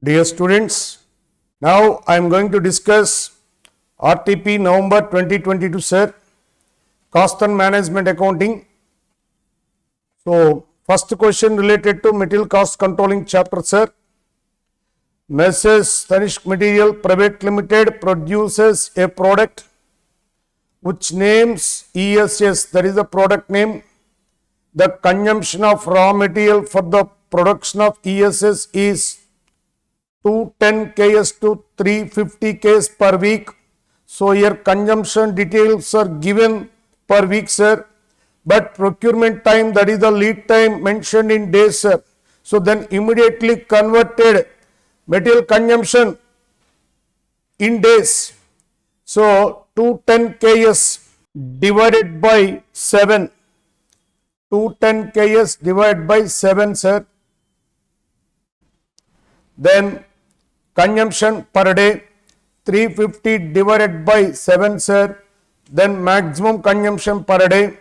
Dear students, now I am going to discuss RTP November 2022 sir, Cost and Management Accounting. So, first question related to Material Cost Controlling chapter sir. Messrs. Tanishq Material Private Limited produces a product which names ESS, that is the product name. The consumption of raw material for the production of ESS is 210 Ks to 350 Ks per week. So here consumption details are given per week sir, but procurement time, that is the lead time, mentioned in days sir. So then immediately converted material consumption in days. So 210 Ks divided by 7. 210 Ks divided by 7 sir. Then consumption per day 350 divided by 7 sir. Then maximum consumption per day.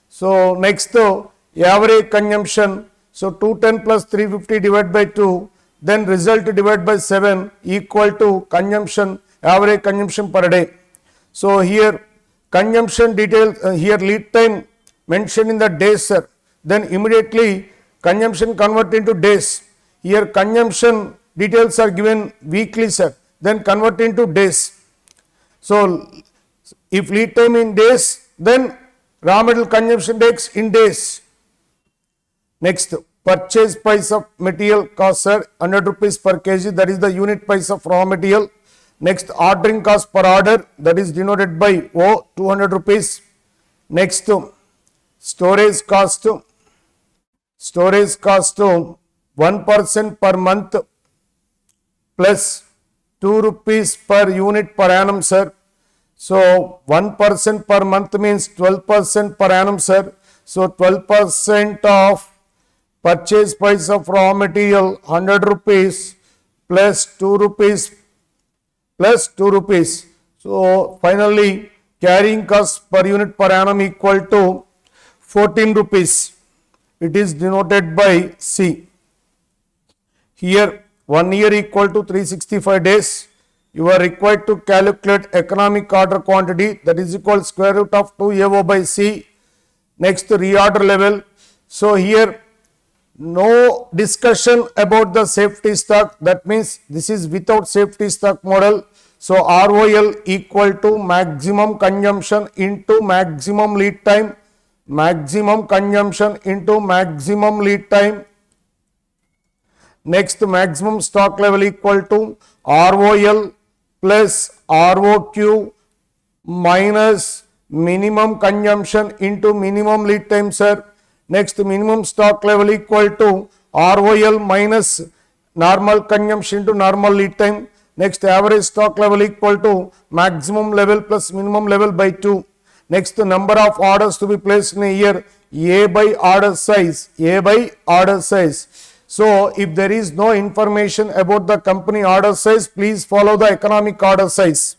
So next average consumption. So 210 plus 350 divided by 2. Then result divided by 7 equal to consumption, average consumption per day. So here consumption details, here lead time mentioned in the days sir. Then immediately consumption convert into days. Here consumption details are given weekly sir. Then convert into days. So if lead time in days, then raw material consumption takes in days. Next, purchase price of material cost sir, 100 rupees per kg, that is the unit price of raw material. Next, ordering cost per order, that is denoted by O, 200 rupees. Next, storage cost 1% per month plus 2 rupees per unit per annum sir. So 1% per month means 12% per annum sir. So 12% of purchase price of raw material 100 rupees plus 2 rupees plus 2 rupees. So finally carrying cost per unit per annum equal to 14 rupees. It is denoted by C. Here 1 year equal to 365 days. You are required to calculate economic order quantity, that is equal square root of 2AO by C. Next, reorder level. So here no discussion about the safety stock, that means this is without safety stock model. So ROL equal to maximum consumption into maximum lead time, maximum consumption into maximum lead time. Next, maximum stock level equal to ROL plus ROQ minus minimum consumption into minimum lead time sir. Next, minimum stock level equal to ROL minus normal consumption into normal lead time. Next, average stock level equal to maximum level plus minimum level by 2. Next, the number of orders to be placed in a year, A by order size, A by order size. So if there is no information about the company order size, please follow the economic order size.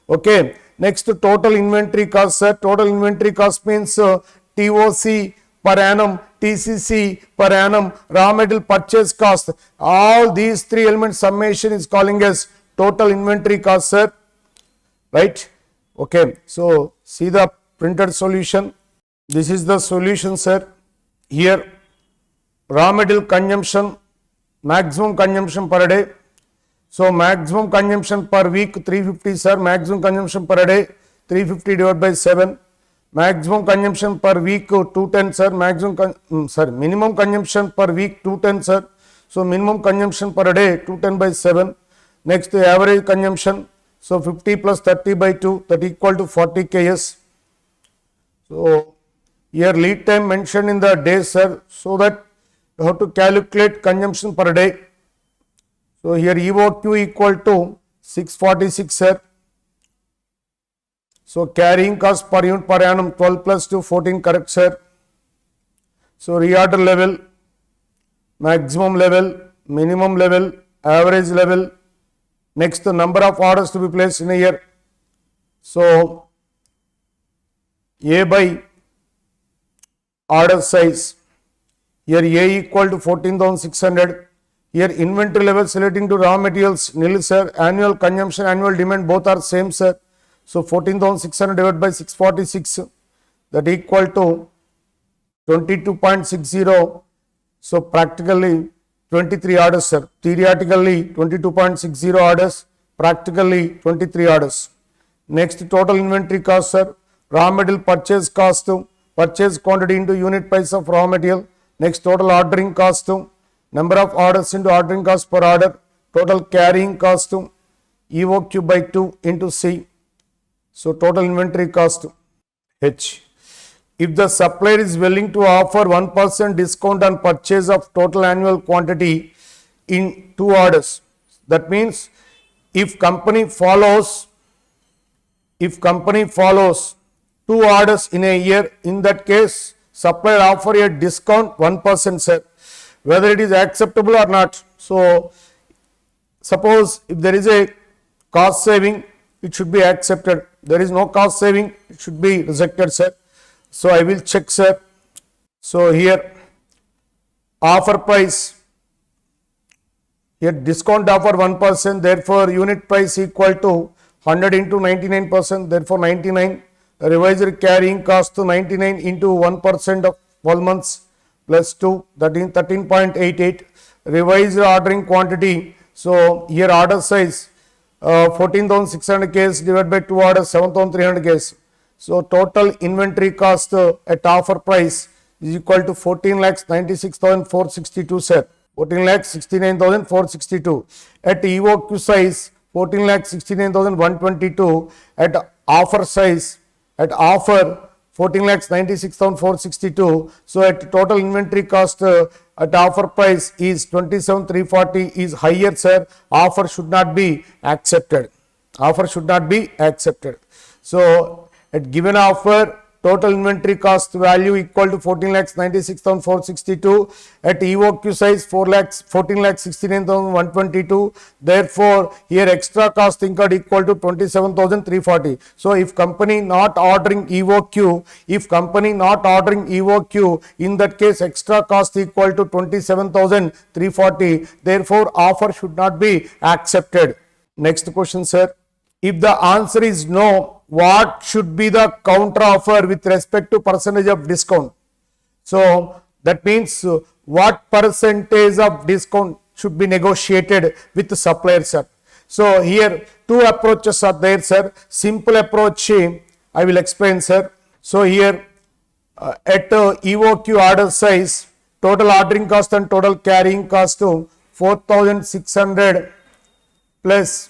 Okay. Next, total inventory cost sir. Total inventory cost means TOC per annum, TCC per annum, raw material purchase cost. All these three elements summation is calling as total inventory cost sir. Right. Okay. So see the printed solution. This is the solution sir. Here raw material consumption, maximum consumption per day. So maximum consumption per week 350 sir, maximum consumption per day 350 divided by 7. Maximum consumption per week 210 sir, minimum consumption per week 210 sir. So minimum consumption per day 210 by 7. Next, average consumption. So 50 plus 30 by 2, that equal to 40 Ks. So here lead time mentioned in the days sir, so that you have to calculate consumption per day. So here EOQ equal to 646 sir. So carrying cost per unit per annum 12 plus 2 14 correct sir. So reorder level, maximum level, minimum level, average level. Next, the number of orders to be placed in a year. So A by order size. Here A equal to 14,600, Here inventory levels relating to raw materials nil sir. Annual consumption, annual demand both are same sir. So 14,600 divided by 646, that equal to 22.60. So practically 23 orders sir. Theoretically 22.60 orders, practically 23 orders. Next, total inventory cost sir. Raw material purchase cost, purchase quantity into unit price of raw material. Next, total ordering cost, number of orders into ordering cost per order. Total carrying cost, EOQ by 2 into C. So total inventory cost H. If the supplier is willing to offer 1% discount on purchase of total annual quantity in 2 orders, that means if company follows 2 orders in a year, in that case supplier offer a discount 1% sir, whether it is acceptable or not. So suppose if there is a cost saving, it should be accepted. There is no cost saving, it should be rejected sir. So I will check sir. So here offer price, here discount offer 1%, therefore unit price equal to 100 into 99%, therefore 99. Revised carrying cost to 99 into 1% of 12 months plus 2, that is 13.88. Revised ordering quantity, so here order size 14,600 case divided by 2 orders 7,300 case. So total inventory cost at offer price is equal to 14,96,462 sir. 14,69,462. At EOQ size 14,69,122. At offer size, at offer 14,96,462. So at total inventory cost at offer price is 27,340 is higher sir. Offer should not be accepted. Offer should not be accepted. So at given offer, total inventory cost value equal to 14,96,462. At EOQ size 14,69,122. Therefore, here extra cost incurred equal to 27,340. So if company not ordering EOQ, in that case extra cost equal to 27,340. Therefore, offer should not be accepted. Next question sir. If the answer is no, what should be the counter offer with respect to percentage of discount? So that means what percentage of discount should be negotiated with the supplier sir. So here 2 approaches are there sir. Simple approach I will explain sir. So here at EOQ order size, total ordering cost and total carrying cost to 4,600 plus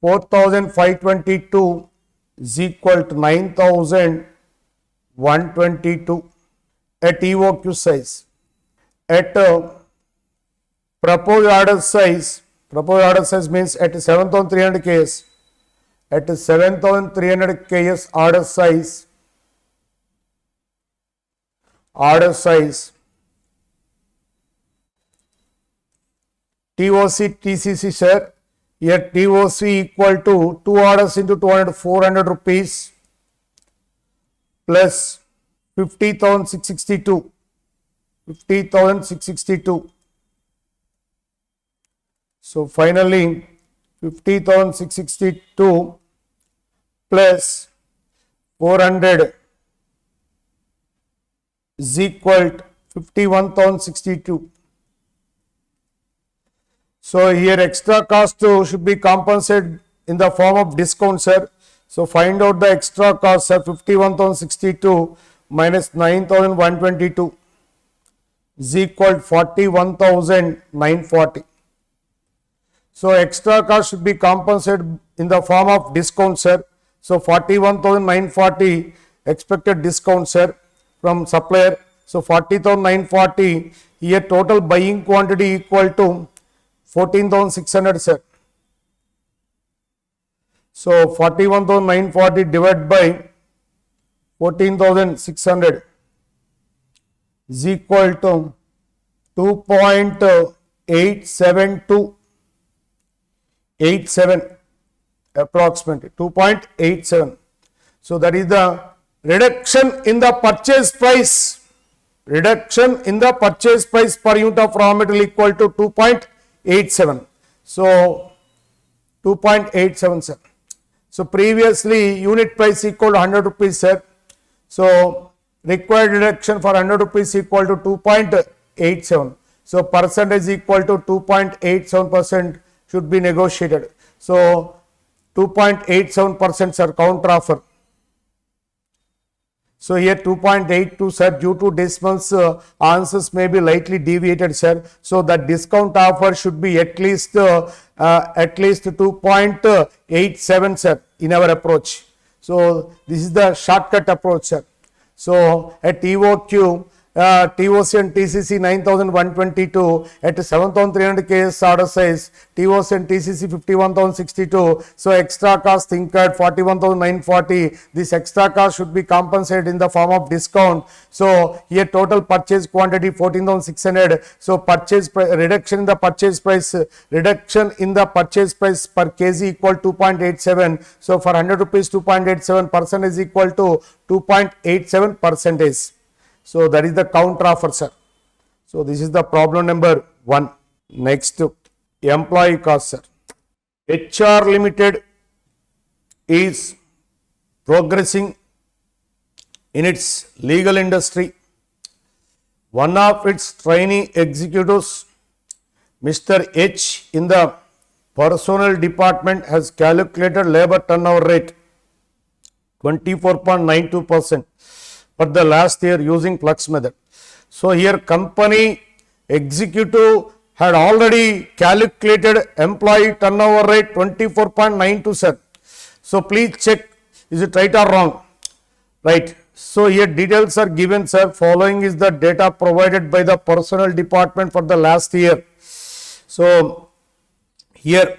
4,522 is equal to 9,122 at EOQ size. At proposed order size means at 7,300 case, at 7,300 case order size TOC TCC sir. Here TOC equal to 2 orders into 200, 400 rupees plus 50,662. So finally 50,662 plus 400 is equal to 51,062. So here extra cost should be compensated in the form of discount sir. So find out the extra cost sir. 51,062 minus 9,122 is equal to 41,940. So extra cost should be compensated in the form of discount sir. So 41,940 expected discount sir from supplier. So 40,940, here total buying quantity equal to 14,600 sir. So 41,940 divided by 14,600 is equal to 2.87287 approximately 2.87. So that is the reduction in the purchase price reduction in the purchase price per unit of raw material equal to 2.87. So 2.87 sir. So previously unit price equal to 100 rupees sir. So required reduction for 100 rupees equal to 2.87. So percentage equal to 2.87% should be negotiated. So 2.87% sir, counter offer. So here 2.82 sir, due to decimals answers may be lightly deviated sir. So the discount offer should be at least 2.87 sir in our approach. So this is the shortcut approach sir. So at TOQ, TOC and TCC 9122 at 7300 KS order size, TOC and TCC 51062. So extra cost incurred 41940. This extra cost should be compensated in the form of discount. So here total purchase quantity 14,600. So purchase reduction in the purchase price per kg equal 2.87. So for 100 rupees 2.87 percentage equal to 2.87 percentage. So that is the counter offer sir. So this is the problem number 1. Next, employee cost sir. HR Limited is progressing in its legal industry. One of its trainee executives, Mr. H, in the personnel department has calculated labor turnover rate 24.92% for the last year using flux method. So here company executive had already calculated employee turnover rate 24.92 sir. So please check, is it right or wrong? Right. So here details are given sir. Following is the data provided by the personnel department for the last year. So here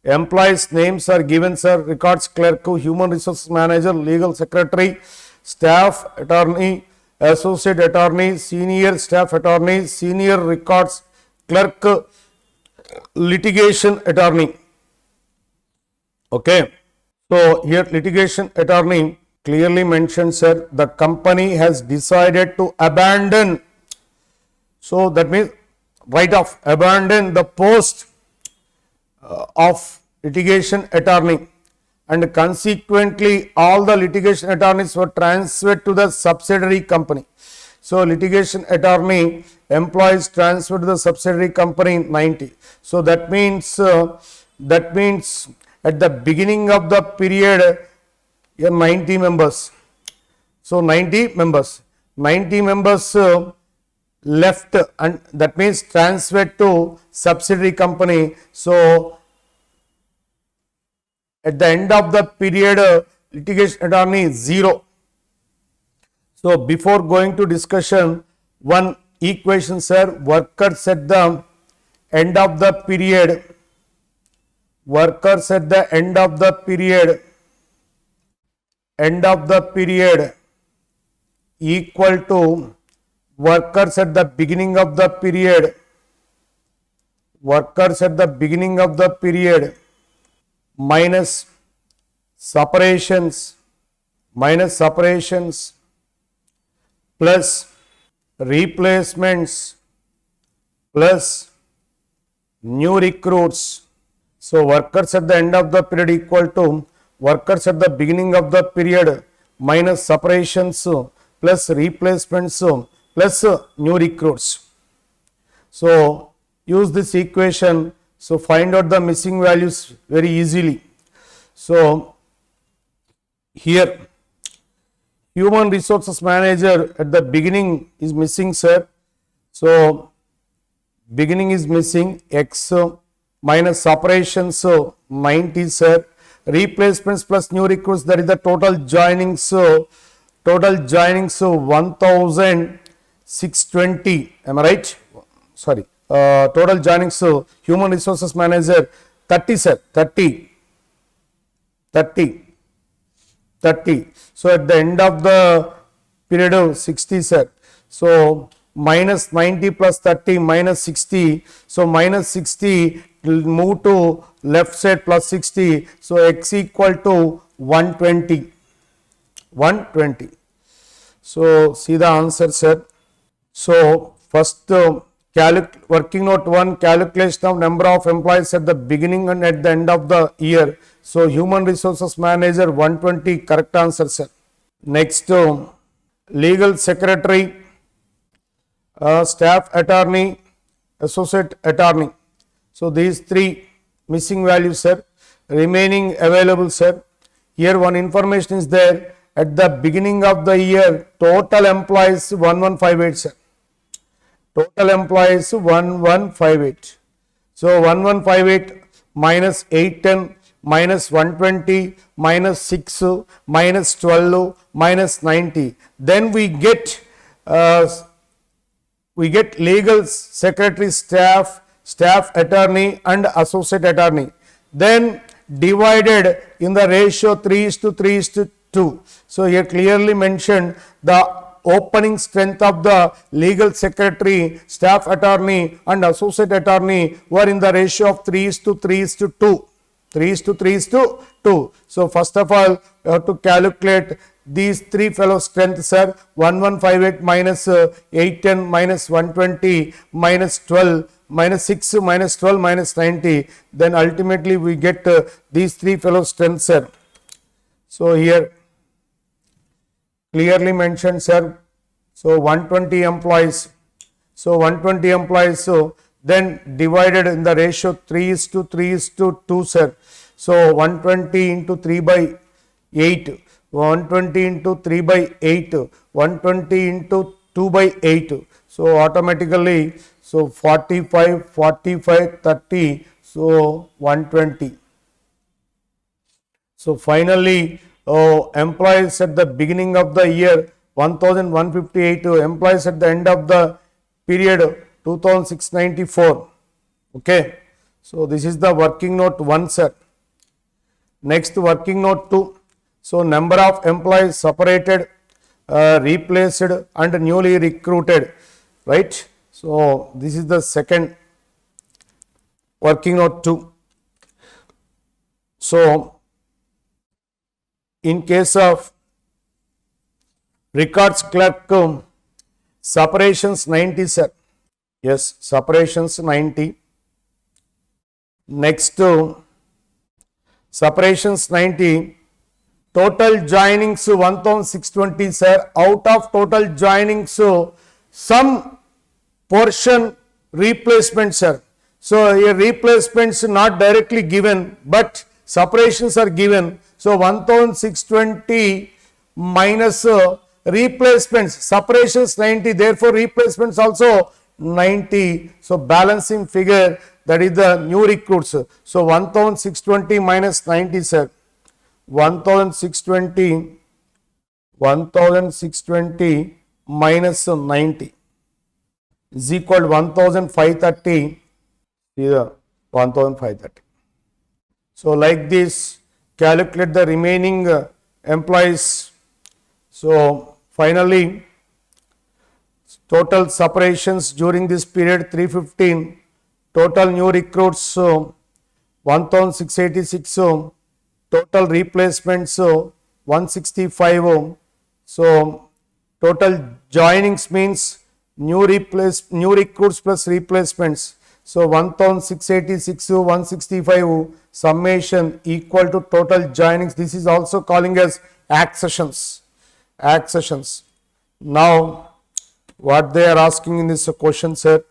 employees names are given sir. Records clerk, human resources manager, legal secretary, staff attorney, associate attorney, senior staff attorney, senior records clerk, litigation attorney. Okay. So here litigation attorney clearly mentions sir, the company has decided to abandon. So that means right off, abandon the post of litigation attorney, and consequently all the litigation attorneys were transferred to the subsidiary company. So litigation attorney employees transferred to the subsidiary company 90. So that means at the beginning of the period here 90 members. So 90 members left, and that means transferred to subsidiary company. So at the end of the period, litigation attorney is 0. So before going to discussion, one equation sir, workers at the end of the period, equal to workers at the beginning of the period, minus separations plus replacements plus new recruits. So workers at the end of the period equal to workers at the beginning of the period minus separations plus replacements plus new recruits. So use this equation. So find out the missing values very easily. So here human resources manager at the beginning is missing sir. So beginning is missing X minus operations 90 sir. Replacements plus new recruits, that is the total joinings. So total joinings 1620. Am I right? Sorry. Total joinings human resources manager 30 sir. 30. So at the end of the period 60 sir. So minus 90 plus 30 minus 60. So minus 60 will move to left side plus 60. So X equal to 120. So see the answer sir. So first working note 1, calculation of number of employees at the beginning and at the end of the year. So human resources manager 120, correct answer sir. Next legal secretary, staff attorney, associate attorney. So these three missing values sir, remaining available sir. Here one information is there, at the beginning of the year total employees 1158 sir. Total employees 1158. So 1158 minus 810 minus 120 minus 6 minus 12 minus 90. Then we get legal secretary, staff attorney and associate attorney. Then divided in the ratio 3:3:2. So here clearly mentioned the opening strength of the legal secretary, staff attorney and associate attorney were in the ratio of 3:3:2. 3:3:2. So first of all you have to calculate these three fellow strengths sir. 1158 minus 810 minus 120 minus 12 minus 6 minus 12 minus 90. Then ultimately we get these three fellow strengths sir. So here clearly mentioned sir. So 120 employees. So 120 employees. So then divided in the ratio 3:3:2 sir. So 120 into 3 by 8. 120 into 3 by 8. 120 into 2 by 8. So automatically so 45, 45, 30. So 120. So finally employees at the beginning of the year 1158, employees at the end of the period 2694. Okay, so this is the working note 1 sir. Next working note 2. So number of employees separated, replaced and newly recruited, right? So this is the second working note 2. So in case of records clerk, separations 90 sir. Yes, separations 90. Next separations 90, total joinings 1620 sir. Out of total joinings some portion replacement sir. So here replacements not directly given but separations are given. So 1620 minus replacements, separations 90, therefore replacements also 90. So balancing figure, that is the new recruits. So 1620 minus 90 sir. 1620 minus 90 is equal to 1530. Here 1530. So like this calculate the remaining employees. So finally total separations during this period 315, total new recruits 1686, total replacements 165. So total joinings means new recruits plus replacements. So 1686 165 summation equal to total joinings. This is also calling as accessions. Now what they are asking in this question sir,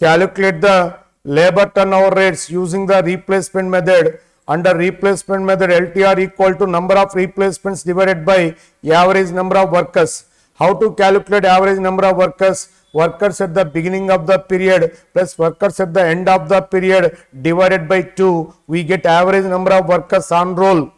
calculate the labor turnover rates using the replacement method. Under replacement method LTR equal to number of replacements divided by average number of workers. How to calculate average number of workers? Workers at the beginning of the period plus workers at the end of the period divided by 2. We get average number of workers on roll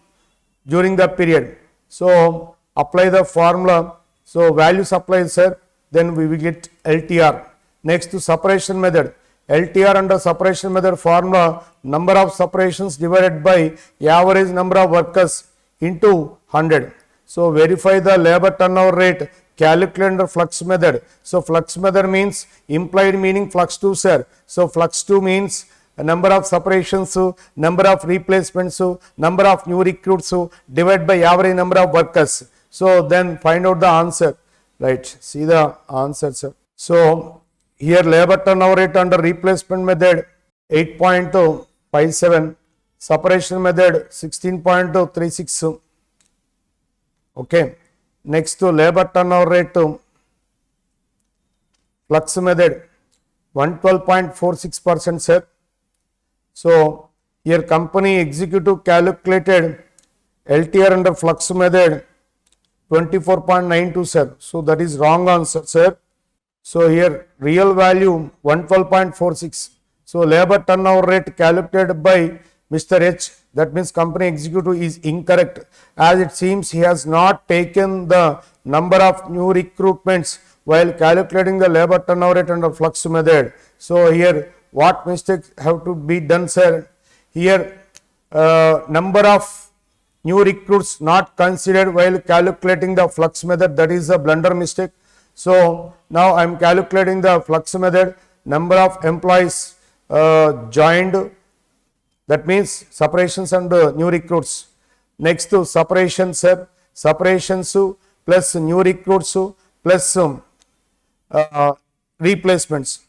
during the period. So apply the formula. So values apply sir. Then we will get LTR. Next to separation method. LTR under separation method formula, number of separations divided by average number of workers into 100. So verify the labor turnover rate, calculate under flux method. So flux method means implied meaning flux 2 sir. So flux 2 means number of separations, number of replacements, number of new recruits divided by average number of workers. So then find out the answer. Right, see the answer, sir. So here labor turnover rate under replacement method 8.57, separation method 16.36. Okay, next to labor turnover rate flux method 112.46%, sir. So here company executive calculated LTR under flux method 24.92, sir. So that is wrong answer, sir. So here real value 112.46. So labor turnover rate calculated by Mr. H, that means company executive, is incorrect, as it seems he has not taken the number of new recruitments while calculating the labor turnover rate under flux method. So here what mistakes have to be done, sir? Here number of new recruits not considered while calculating the flux method, that is a blunder mistake. So now I am calculating the flux method, number of employees joined, that means separations and new recruits. Next to separations, sir, separations plus new recruits plus replacements.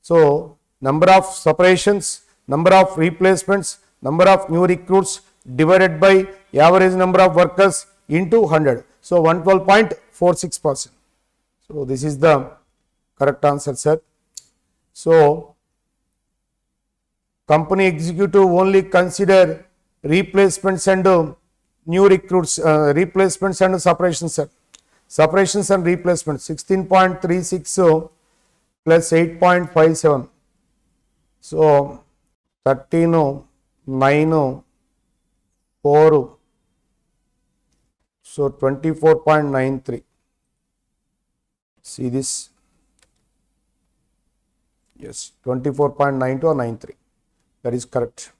So number of separations, number of replacements, number of new recruits divided by average number of workers into 100. So 112.46%. So this is the correct answer, sir. So company executive only consider replacements and new recruits, replacements and separations, sir. Separations and replacements 16.36 plus 8.57. So 13, 9, 4, so 24.93. See this? Yes, 24.92 or 93. That is correct.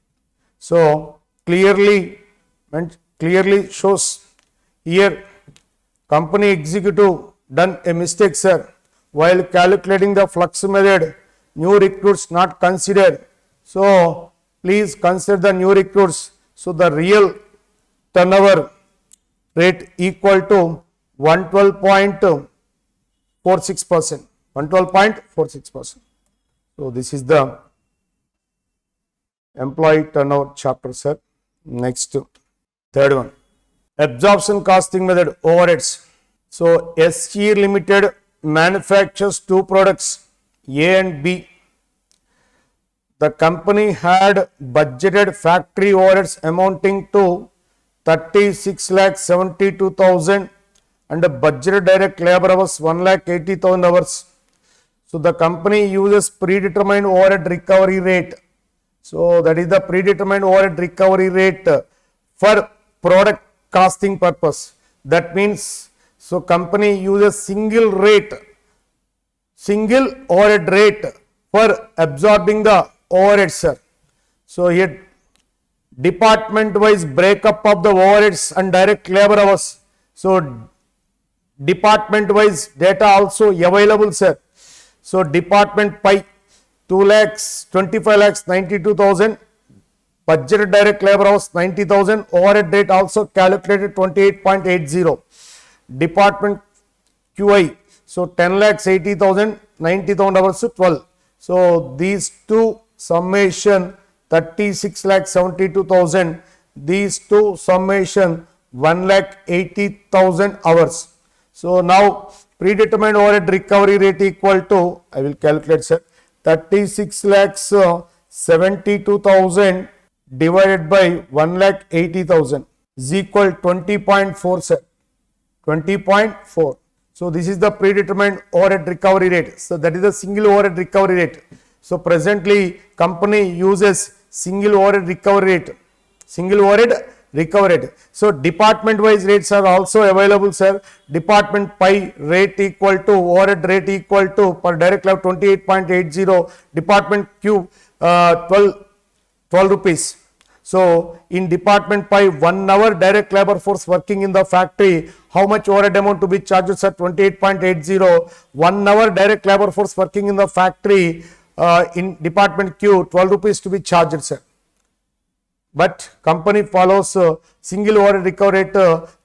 So clearly shows here company executive done a mistake, sir, while calculating the flux method. New recruits not considered. So please consider the new recruits. So the real turnover rate equal to 112.46%. 112.46%. So this is the employee turnover chapter, sir. Next, third one, absorption costing method, overheads. So SG Limited manufactures two products, A and B. The company had budgeted factory overheads amounting to 36,72,000 and budgeted direct labor hours 1,80,000 hours. So the company uses predetermined overhead recovery rate. So that is the predetermined overhead recovery rate for product costing purpose. That means, so company uses single overhead rate for absorbing the overheads, sir. So here department wise breakup of the overheads and direct labor hours. So department wise data also available, sir. So department pi 2,25,92,000, budgeted direct labor hours 90,000, overhead rate also calculated 28.80. Department QI, so 10,80,000, 90,000 hours to 12. So these two summation 36,72,000, these two summation 1,80,000 hours. So now predetermined overhead recovery rate equal to, I will calculate, sir, 36,72,000 divided by 1,80,000 is equal 20.4, sir. 20.4. So this is the predetermined overhead recovery rate. So that is the single overhead recovery rate. So presently company uses single overhead recovery rate. Single overhead recovery rate. So department wise rates are also available, sir. Department pi rate equal to overhead rate equal to per direct labor 28.80. Department Q 12 rupees. So in department pi 1 hour direct labor force working in the factory, how much overhead amount to be charged, sir? 28.80. 1 hour direct labor force working in the factory in department Q 12 rupees to be charged, sir. but company follows single overhead recovery rate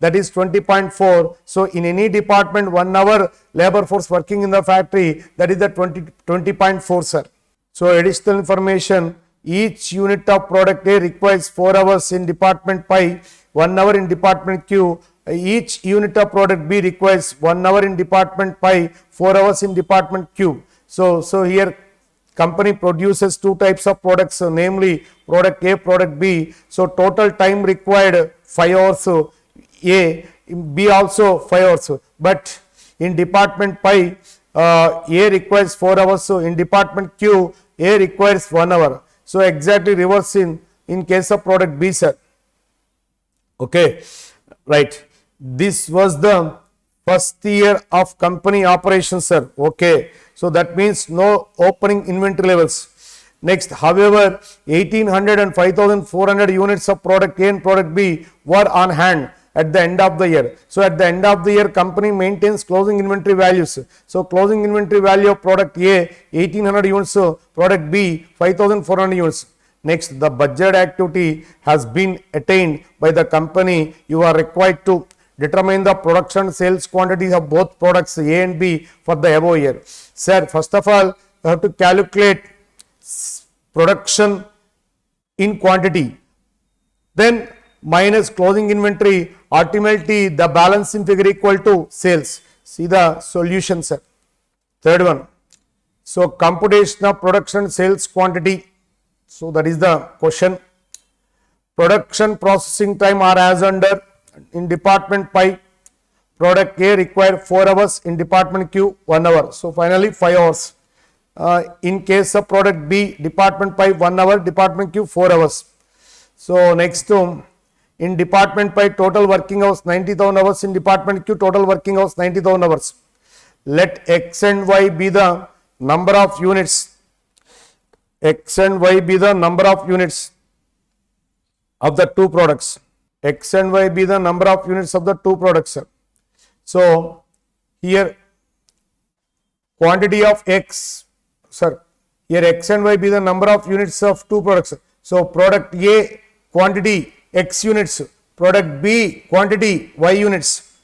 that is 20.4. So in any department 1 hour labor force working in the factory, that is the 20.4, sir. So additional information, each unit of product A requires 4 hours in department pi, 1 hour in department Q. Each unit of product B requires 1 hour in department pi, 4 hours in department Q. So here company produces two types of products, namely product A, product B. So total time required 5 hours A, B also 5 hours. But in department pi, A requires 4 hours. So in department Q, A requires 1 hour. So exactly reverse in case of product B, sir. Okay, right. This was the first year of company operations, sir. Okay, so that means no opening inventory levels. Next, however, 1800 and 5400 units of product A and product B were on hand at the end of the year. So at the end of the year, company maintains closing inventory values. So closing inventory value of product A 1800 units, product B 5400 units. Next, the budget activity has been attained by the company. You are required to determine the production sales quantities of both products A and B for the above year. Sir, first of all, you have to calculate production in quantity, then minus closing inventory, ultimately the balancing figure equal to sales. See the solution, sir. Third one, so computation of production sales quantity. So that is the question. Production processing time are as under. In department pi, product A require 4 hours, in department Q 1 hour. So finally 5 hours. In case of product B, department pi 1 hour, department Q 4 hours. So next, in department pi total working hours 90,000 hours, in department Q total working hours 90,000 hours. Let X and Y be the number of units. X and Y be the number of units of the two products. X and Y be the number of units of the two products. So here quantity of X, sir, here X and Y be the number of units of two products. So product A quantity X units, product B quantity Y units,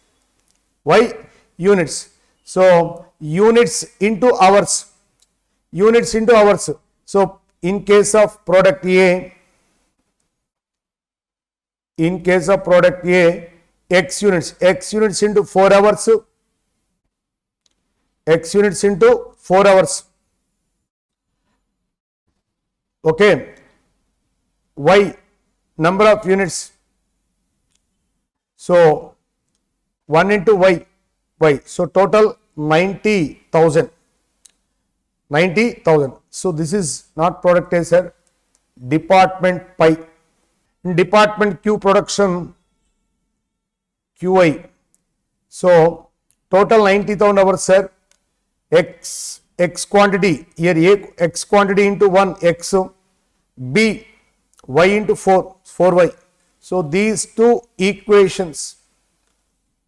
Y units. So units into hours, units into hours. So in case of product A, X units into 4 hours, X units into 4 hours. Okay, Y number of units. So 1 into Y. So total 90,000. 90,000. So this is not product A, sir. Department pi. In department Q production QI. So total 90,000 hours, sir. X quantity, here A X quantity into 1 X, B Y into 4Y. So these two equations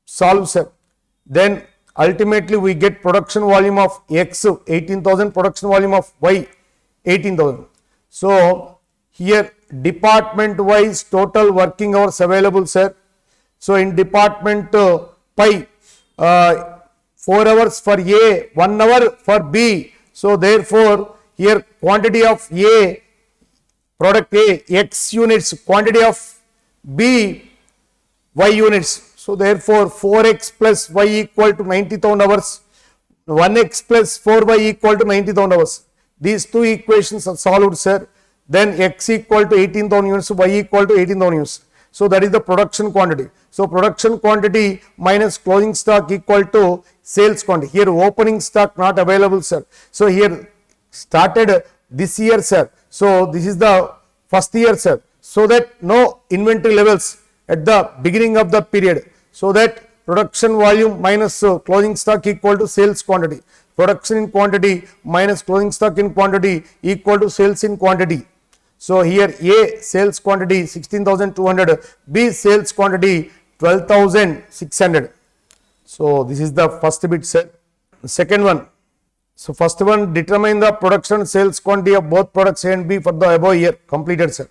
solve, sir. Then ultimately we get production volume of X 18,000, production volume of Y 18,000. So here department wise total working hours available, sir. So in department pi 4 hours for A, 1 hour for B. So therefore here quantity of A, product A X units, quantity of B Y units. So therefore 4x plus Y equal to 90,000 hours, 1x plus 4y equal to 90,000 hours. These two equations are solved, sir. Then X equal to 18,000 units, Y equal to 18,000 units. So that is the production quantity. So production quantity minus closing stock equal to sales quantity. Here opening stock not available, sir. So here started this year, sir. So this is the first year, sir. So that no inventory levels at the beginning of the period. So that production volume minus closing stock equal to sales quantity. Production in quantity minus closing stock in quantity equal to sales in quantity. So here A sales quantity 16,200, B sales quantity 12,600. So this is the first bit, sir. Second one. So first one, determine the production sales quantity of both products A and B for the above year. Completed, sir.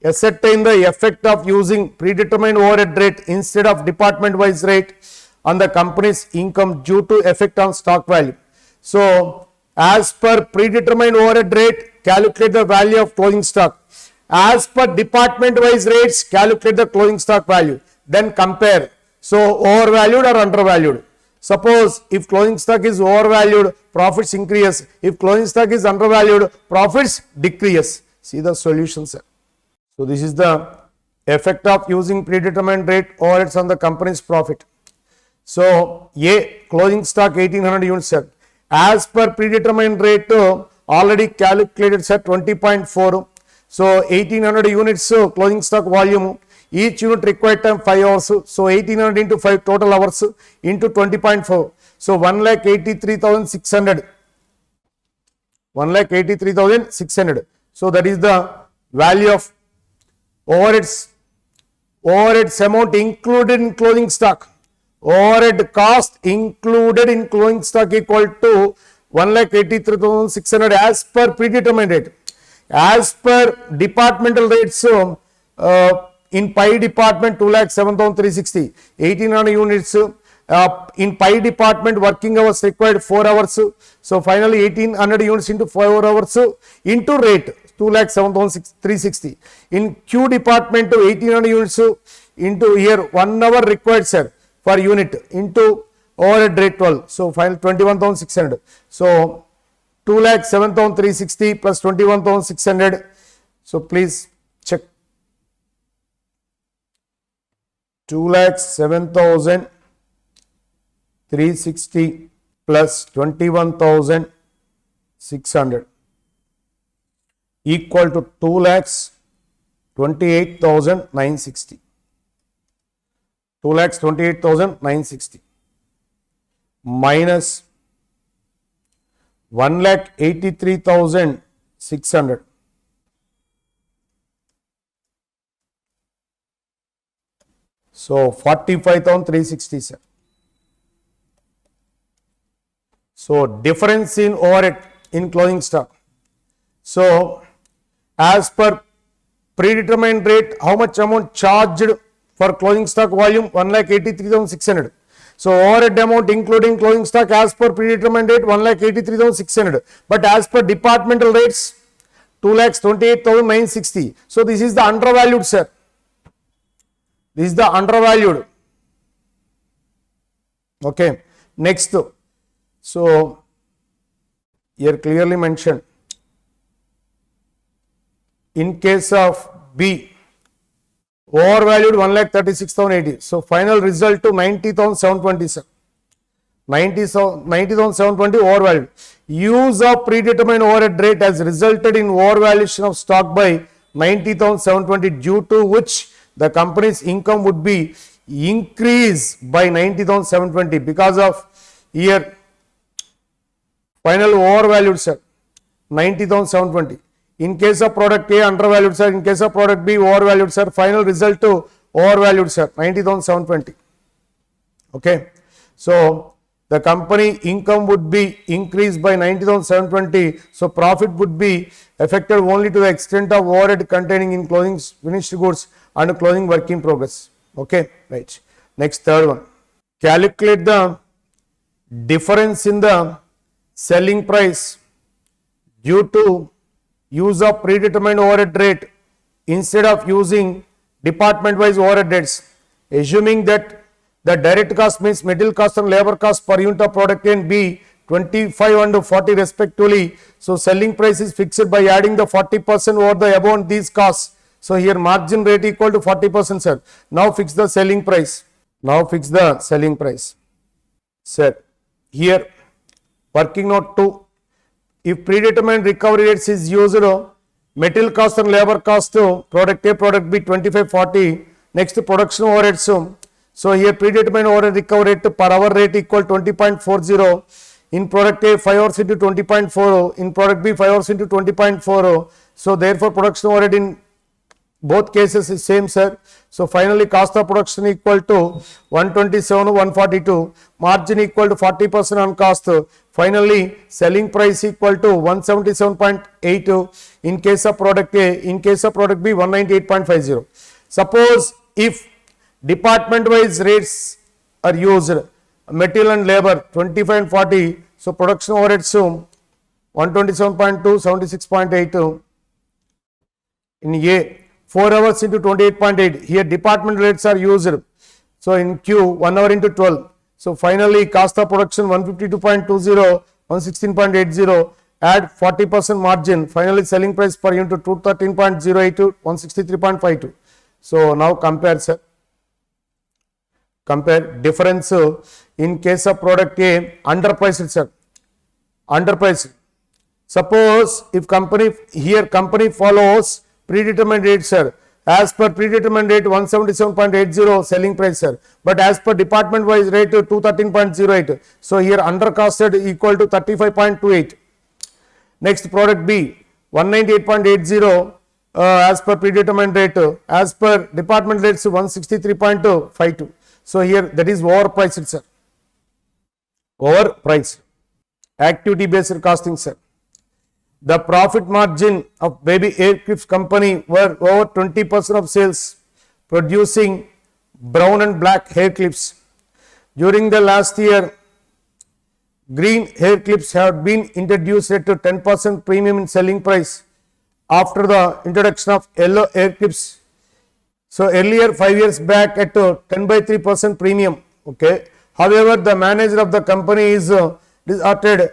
ascertain the effect of using predetermined overhead rate instead of department wise rate on the company's income due to effect on stock value. So as per predetermined overhead rate, calculate the value of closing stock. As per department wise rates, calculate the closing stock value. Then compare. So overvalued or undervalued. Suppose if closing stock is overvalued, profits increase. If closing stock is undervalued, profits decrease. See the solution, sir. So this is the effect of using predetermined rate overheads on the company's profit. So A, closing stock 1800 units, sir. As per predetermined rate already calculated, sir, 20.4. So 1800 units closing stock volume. Each unit required time 5 hours. So 1800 into 5 total hours into 20.4. So 1,83,600. 1,83,600. So that is the value of overheads amount included in closing stock. Overhead cost included in closing stock equal to 1,83,600 as per predetermined rate. As per departmental rates, in Pi department 2,07,360, 1800 units. In Pi department working hours required 4 hours. So finally 1800 units into 4 hours into rate 2,07,360. In Q department 1800 units into here 1 hour required, sir, for unit into overhead rate 12. So final 21,600. So 2,07,360 plus 21,600. So please check. 2,07,360 plus 21,600 equal to 2,28,960. 2,28,960 minus 1,83,600. So 45,360, sir. So difference in overhead in closing stock. So as per predetermined rate, how much amount charged for closing stock volume? 1,83,600. So overhead amount including closing stock as per predetermined rate 1,83,600. But as per departmental rates 2,28,960. So this is the undervalued, sir. This is the undervalued. Okay. Next. So here clearly mentioned. In case of B, overvalued 1,36,080. So final result to 90,720, sir. 90,720 overvalued. Use of predetermined overhead rate has resulted in overvaluation of stock by 90,720, due to which the company's income would be increased by 90,720 because of here final overvalued, sir, 90,720. In case of product A, undervalued, sir. In case of product B, overvalued, sir. Final result to overvalued, sir, 90,720. Okay. So the company income would be increased by 90,720. So profit would be affected only to the extent of overhead containing in closing finished goods and closing work in progress. Okay. Right. Next, third one. Calculate the difference in the selling price due to use of predetermined overhead rate instead of using department wise overhead rates, assuming that the direct cost means material cost and labor cost per unit of product A and B 25 and 40 respectively. So selling price is fixed by adding the 40% over the above these costs. So here margin rate equal to 40%, sir. Now fix the selling price. Now fix the selling price. Sir, here working note 2. If predetermined recovery rates is used, material cost and labor cost, product A, product B 25, 40. Next production overheads. So here predetermined overhead recovery rate per hour rate equal 20.40. In product A 5 hours into 20.40. In product B 5 hours into 20.40. So therefore production overhead in both cases is same, sir. So finally cost of production equal to 127, 142, margin equal to 40% on cost. Finally selling price equal to 177.82 in case of product A, in case of product B 198.50. Suppose if department wise rates are used, material and labor 25 and 40, so production overheads 127.2, 76.82 in A. 4 hours into 28.8, here department rates are used. So in Q 1 hour into 12. So finally cost of production 152.20, 116.80, add 40% margin, finally selling price per unit 213.08 to 163.52. So now compare, sir. Compare difference in case of product A, underpriced, sir. Underpriced. Suppose if company follows predetermined rate, sir. As per predetermined rate 177.80 selling price, sir. But as per department wise rate 213.08. So here undercosted equal to 35.28. Next product B 198.80 as per predetermined rate. As per department rates 163.52. So here that is overpriced, sir. Overpriced. Activity based costing, sir. The profit margin of Baby Air Clips company were over 20% of sales producing brown and black hair clips. During the last year, green hair clips have been introduced at a 10% premium in selling price after the introduction of yellow hair clips. So earlier 5 years back at a 10/3% premium. Okay. However, the manager of the company is disheartened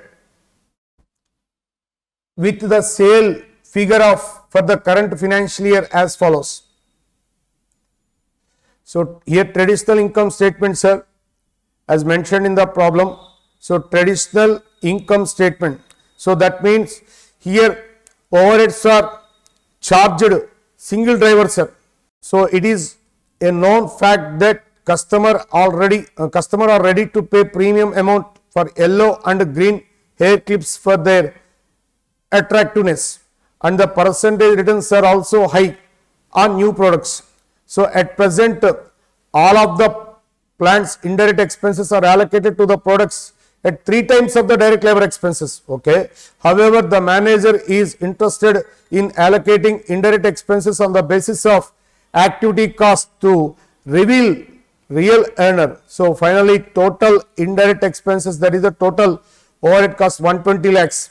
with the sale figure of for the current financial year as follows. So here traditional income statement, sir, as mentioned in the problem. So traditional income statement. So that means here overheads are charged single driver, sir. So it is a known fact that customer are ready to pay premium amount for yellow and green hair clips for their attractiveness, and the percentage returns are also high on new products. So at present all of the plant's indirect expenses are allocated to the products at 3 times of the direct labor expenses. Okay. However, the manager is interested in allocating indirect expenses on the basis of activity cost to reveal real earner. So finally total indirect expenses, that is the total overhead cost 120 lakhs.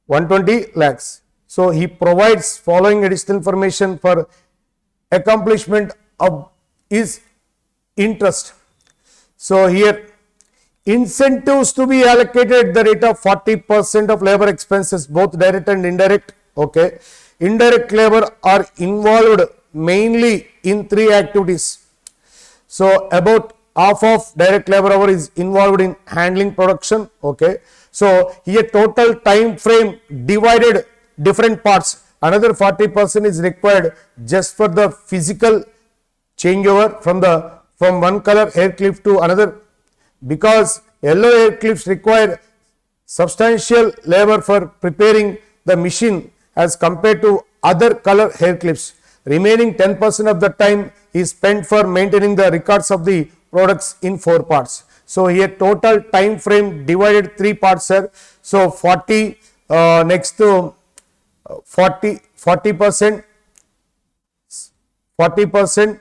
120 lakhs. So he provides following additional information for accomplishment of his interest. So here incentives to be allocated at the rate of 40% of labor expenses, both direct and indirect. Okay. Indirect labor are involved mainly in 3 activities. So about half of direct labor hour is involved in handling production. Okay. So here total time frame divided different parts. Another 40% is required just for the physical changeover from one color hair clip to another, because yellow hair clips require substantial labor for preparing the machine as compared to other color hair clips. Remaining 10% of the time is spent for maintaining the records of the products in 4 parts. So here total time frame divided 3 parts, sir. So 40 next to 40%, 40%,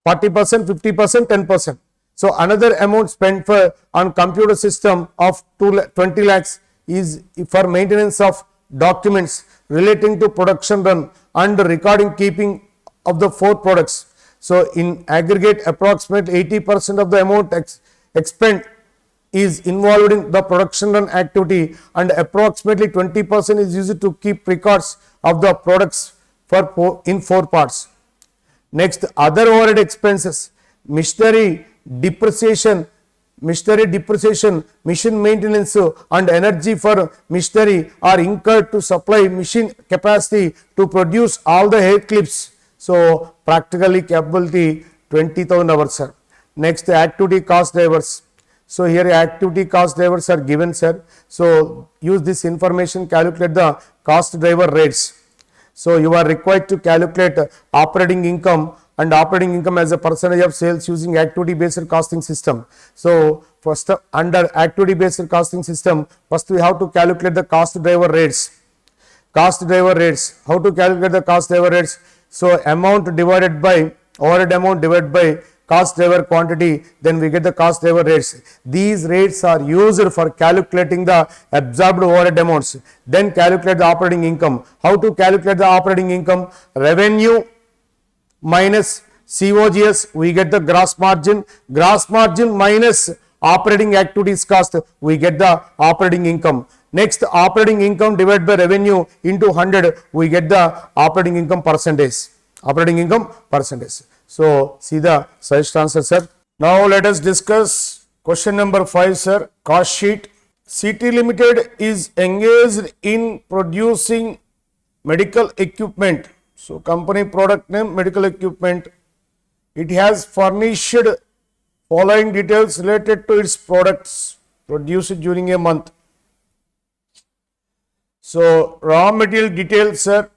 50%, 10%. So another amount spent on computer system of 20 lakhs is for maintenance of documents relating to production run and recording keeping of the 4 products. So in aggregate approximately 80% of the amount expend is involved in the production run activity, and approximately 20% is used to keep records of the products in 4 parts. Next, other overhead expenses, machinery depreciation, machine maintenance and energy for machinery are incurred to supply machine capacity to produce all the hair clips. So practically capability 20,000 hours, sir. Next, activity cost drivers. So here activity cost drivers are given, sir. So use this information, calculate the cost driver rates. So you are required to calculate operating income and operating income as a percentage of sales using activity based costing system. So first under activity based costing system, first we have to calculate the cost driver rates. Cost driver rates. How to calculate the cost driver rates? So amount divided by overhead amount divided by cost driver quantity, then we get the cost driver rates. These rates are used for calculating the absorbed overhead amounts. Then calculate the operating income. How to calculate the operating income? Revenue minus COGS, we get the gross margin. Gross margin minus operating activities cost, we get the operating income. Next, operating income divided by revenue into 100, we get the operating income percentage. Operating income percentage. So see the suggested answer, sir. Now let us discuss question number 5, sir. Cost sheet. CT Limited is engaged in producing medical equipment. So company product name medical equipment. It has furnished following details related to its products produced during a month. So raw material details, sir.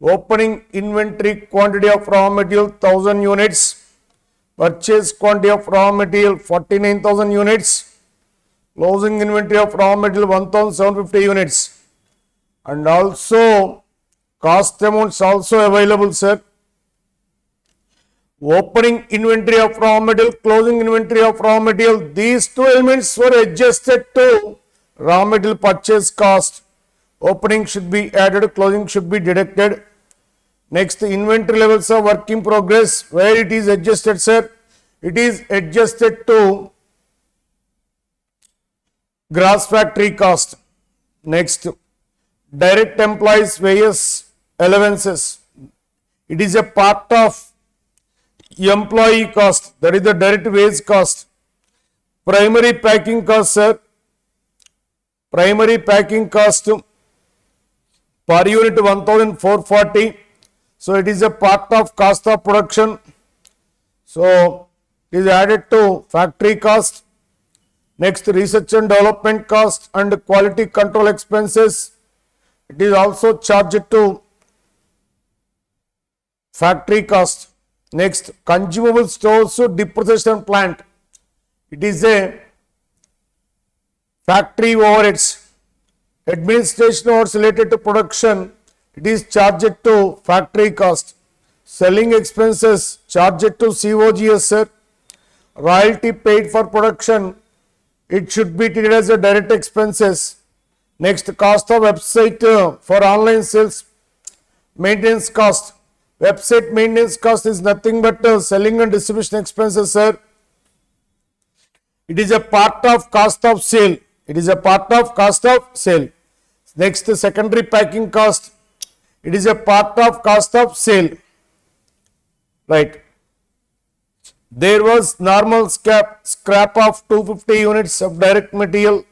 Opening inventory quantity of raw material 1000 units, purchase quantity of raw material 49,000 units, closing inventory of raw material 1750 units, and also cost amounts also available, sir. Opening inventory of raw material, closing inventory of raw material, these two elements were adjusted to raw material purchase cost. Opening should be added, closing should be deducted. Next, inventory levels of work in progress, where it is adjusted, sir? It is adjusted to gross factory cost. Next, direct employees various allowances. It is a part of employee cost, that is the direct wage cost. Primary packing cost, sir. Primary packing cost per unit 1440. So it is a part of cost of production. So it is added to factory cost. Next, research and development cost and quality control expenses. It is also charged to factory cost. Next, consumable stores depreciation plant. It is a factory overheads. Administration overheads related to production, it is charged to factory cost. Selling expenses charged to COGS, sir. Royalty paid for production, it should be treated as a direct expenses. Next, cost of website for online sales, maintenance cost. Website maintenance cost is nothing but selling and distribution expenses, sir. It is a part of cost of sale. It is a part of cost of sale. Next, secondary packing cost. It is a part of cost of sale. Right. There was normal scrap of 250 units of direct material,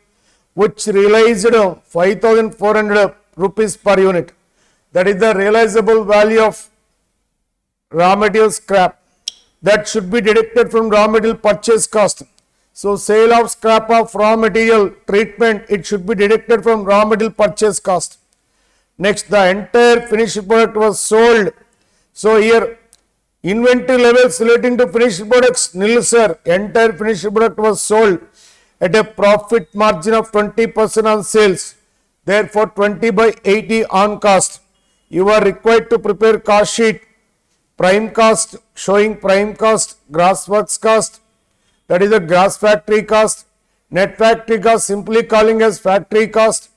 which realized 5,400 rupees per unit. That is the realizable value of raw material scrap. That should be deducted from raw material purchase cost. So sale of scrap of raw material treatment, it should be deducted from raw material purchase cost. Next, the entire finished product was sold. So here inventory levels relating to finished products nil, sir. Entire finished product was sold at a profit margin of 20% on sales. Therefore 20/80 on cost. You are required to prepare cost sheet. Prime cost showing prime cost, gross works cost, that is the gross factory cost, net factory cost simply calling as factory cost,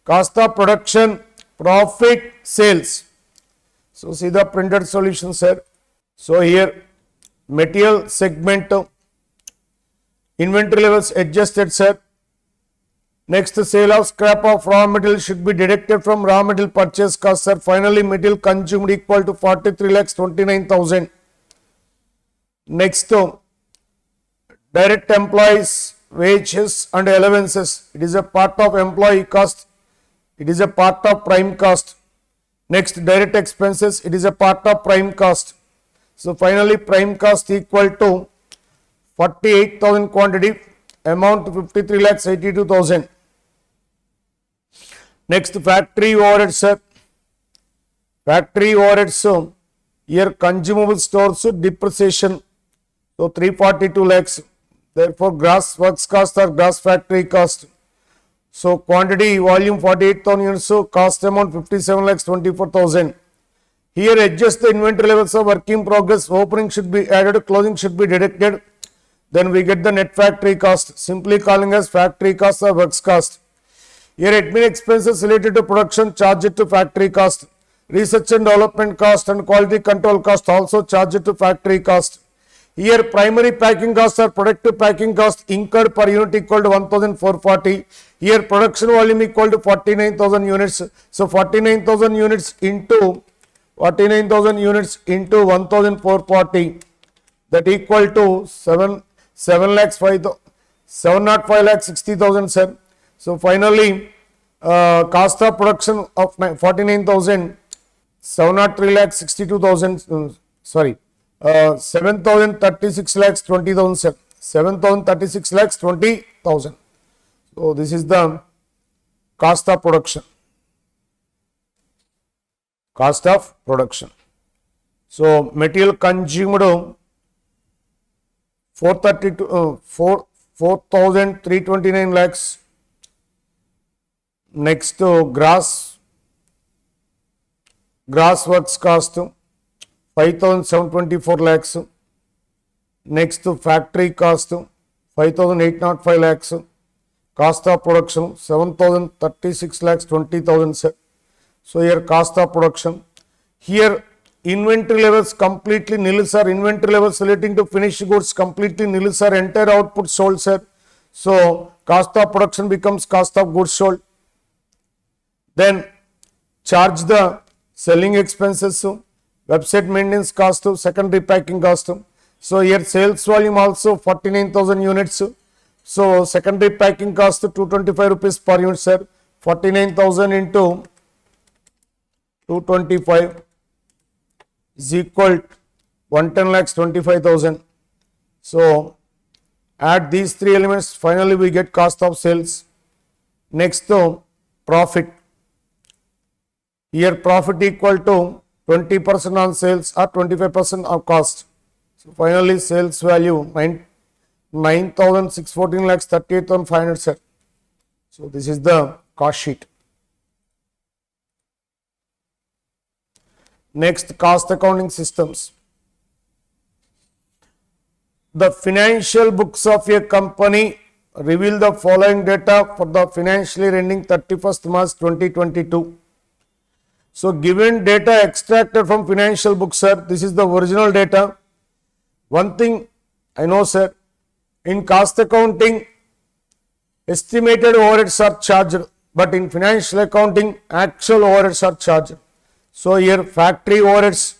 cost of production, profit, sales. So see the printed solution, sir. So here material segment inventory levels adjusted, sir. Next, sale of scrap of raw material should be deducted from raw material purchase cost, sir. Finally, material consumed equal to 43,29,000. Next, direct employees wages and allowances. It is a part of employee cost. It is a part of prime cost. Next, direct expenses. It is a part of prime cost. So finally, prime cost equal to 48,000 quantity, amount 53,82,000. Next, factory overhead, sir. factory overheads, here consumable stores depreciation, so 342 lakhs. Therefore gross works cost or gross factory cost, so quantity volume 48,000 units, so cost amount 57 lakhs 24,000. Here adjust the inventory levels of work in progress, opening should be added, closing should be deducted, then we get the net factory cost, simply calling as factory cost or works cost. Here admin expenses related to production charged to factory cost, research and development cost and quality control cost also charged to factory cost. Here primary packing cost or productive packing cost incurred per unit equal to 1,440. Here production volume equal to 49,000 units. So 49,000 units into 1,440, that equal to 705 lakh 60,000, sir. So finally cost of production of 49,000, 703 lakh 62,000, sorry, 7,036 lakhs 20,000, sir. 7,036 lakhs 20,000. So this is the cost of production. Cost of production. So material consumed 4,329 lakhs. Next to gross works cost 5,724 lakhs. Next to factory cost 5,805 lakhs. Cost of production 7,036 lakhs 20,000, sir. So here cost of production. Here inventory levels completely nil, sir. Inventory levels relating to finished goods completely nil, sir. Entire output sold, sir. So cost of production becomes cost of goods sold. Then charge the selling expenses, website maintenance cost, secondary packing cost. So here sales volume also 49,000 units. So secondary packing cost 225 rupees per unit, sir. 49,000 into 225 is equal to 110 lakhs 25,000. So add these three elements, finally we get cost of sales. Next profit. Here profit equal to 20% on sales or 25% of cost. So finally sales value 9,614 lakhs 38,500, sir. So this is the cost sheet. Next, cost accounting systems. The financial books of a company reveal the following data for the financial year ending 31st March 2022. So given data extracted from financial books, sir, this is the original data. One thing I know, sir, in cost accounting estimated overheads are charged, but in financial accounting actual overheads are charged. So here factory overheads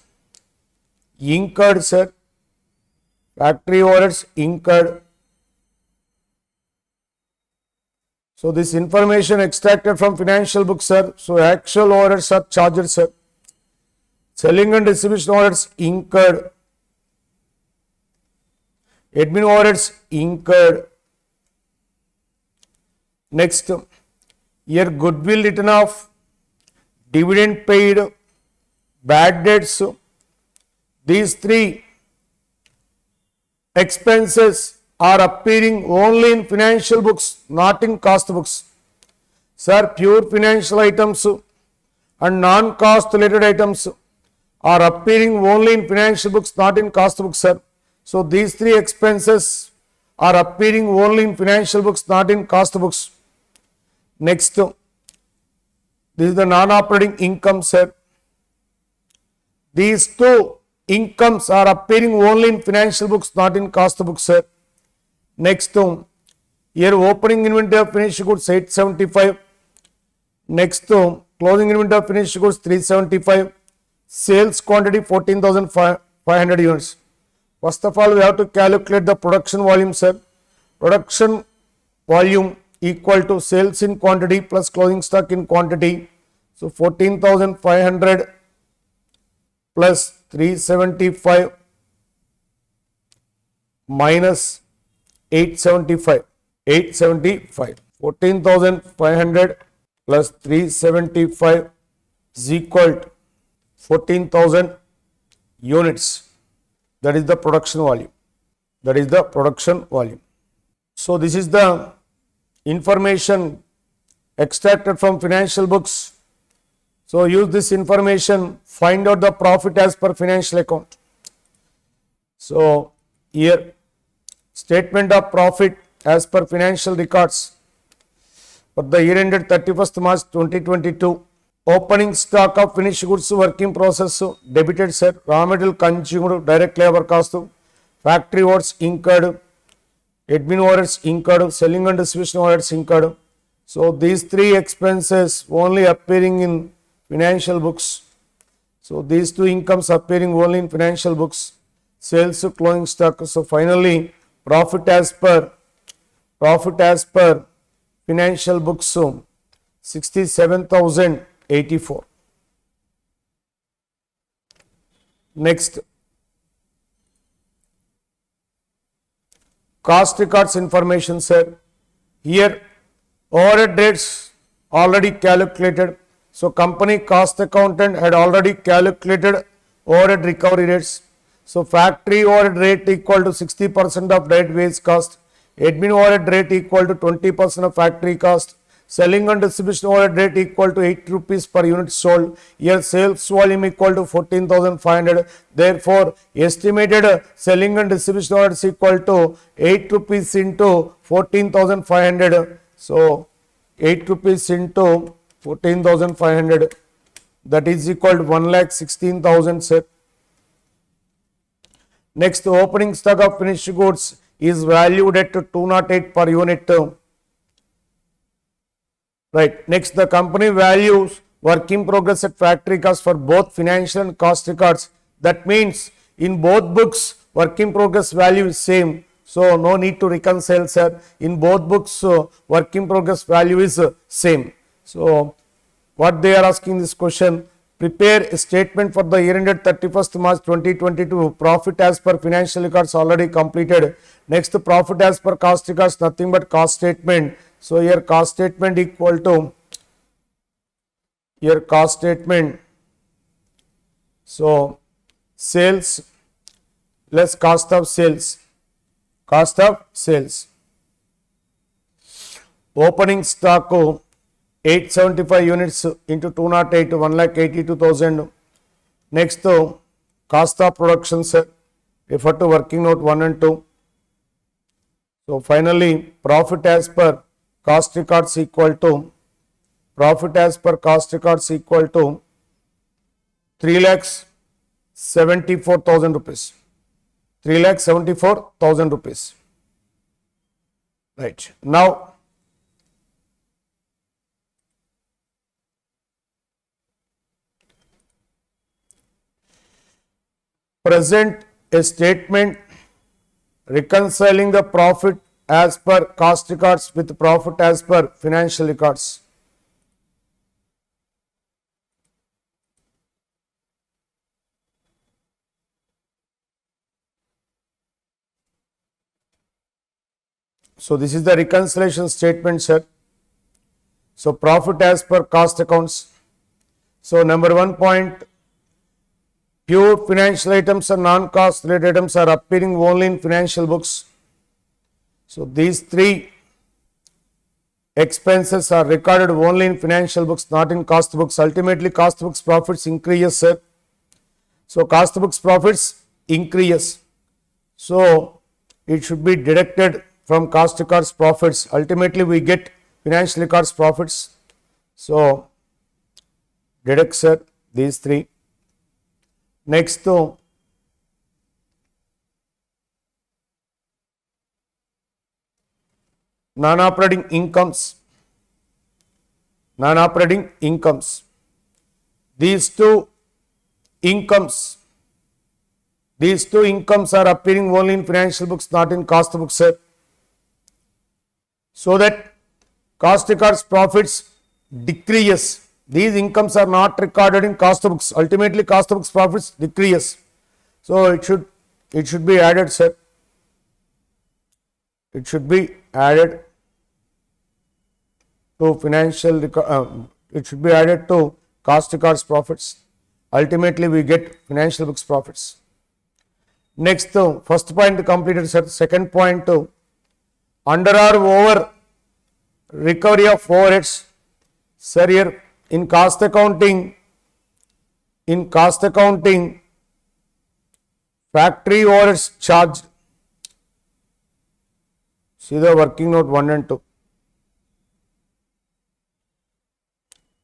incurred, sir. Factory overheads incurred. So this information extracted from financial books, sir. So actual overheads are charged, sir. Selling and distribution overheads incurred. Admin overheads incurred. Next, here goodwill written off, dividend paid, bad debts. These three expenses are appearing only in financial books, not in cost books. Sir, pure financial items and non-cost related items are appearing only in financial books, not in cost books, sir. So these three expenses are appearing only in financial books, not in cost books. Next, this is the non-operating income, sir. These two incomes are appearing only in financial books, not in cost books, sir. Next, here opening inventory of finished goods 875. Next, closing inventory of finished goods 375. Sales quantity 14,500 units. First of all, we have to calculate the production volume, sir. Production volume equal to sales in quantity plus closing stock in quantity. So 14,500 plus 375 minus 875. 14,500 plus 375 is equal to 14,000 units. That is the production volume. That is the production volume. So this is the information extracted from financial books. So use this information, find out the profit as per financial account. So here statement of profit as per financial records for the year ended 31st March 2022. Opening stock of finished goods work in process debited sir, raw material consumed, direct labor cost, factory overheads incurred, admin overheads incurred, selling and distribution overheads incurred. So these three expenses only appearing in financial books. So these two incomes appearing only in financial books. Sales to closing stock. So finally profit as per financial books, so 67,084. Next, cost records information sir. Here overhead rates already calculated. So company cost accountant had already calculated overhead recovery rates. So factory overhead rate equal to 60% of direct wage cost, admin overhead rate equal to 20% of factory cost, selling and distribution overhead rate equal to 8 rupees per unit sold. Here sales volume equal to 14,500. Therefore, estimated selling and distribution overhead is equal to 8 rupees into 14,500. So 8 rupees into 14,500, that is equal to 1,16,000 sir. Next, opening stock of finished goods is valued at 208 per unit. Right. Next, the company values work in progress at factory cost for both financial and cost records. That means in both books work in progress value is same. So no need to reconcile sir. In both books work in progress value is same. So what they are asking this question, prepare a statement for the year ended 31st March 2022. Profit as per financial records already completed. Next, profit as per cost records, nothing but cost statement. So here cost statement equal to, here cost statement, so sales less cost of sales, cost of sales. Opening stock 875 units into 208, 1,82,000. Next, cost of production sir, refer to working note 1 and 2. So finally, profit as per cost records equal to, profit as per cost records equal to 3,74,000 rupees. 3,74,000 rupees. Right. Now, present a statement reconciling the profit as per cost records with profit as per financial records. So this is the reconciliation statement sir. So profit as per cost accounts. So number 1 point, pure financial items and non-cost related items are appearing only in financial books. So these three expenses are recorded only in financial books, not in cost books. Ultimately, cost books profits increases sir. So cost books profits increases. So it should be deducted from cost records profits. Ultimately, we get financial records profits. So deduct sir these three. Next, non-operating incomes. Non-operating incomes. These two incomes are appearing only in financial books, not in cost books sir. So that cost records profits decreases. These incomes are not recorded in cost books. Ultimately, cost books profits decreases. So it should be added sir. It should be added to financial it should be added to cost records profits. ultimately we get financial books profits. Next, first point completed, sir. Second point, under or over recovery of overheads. Sir, here in cost accounting, factory overheads charged. See the working note 1 and 2.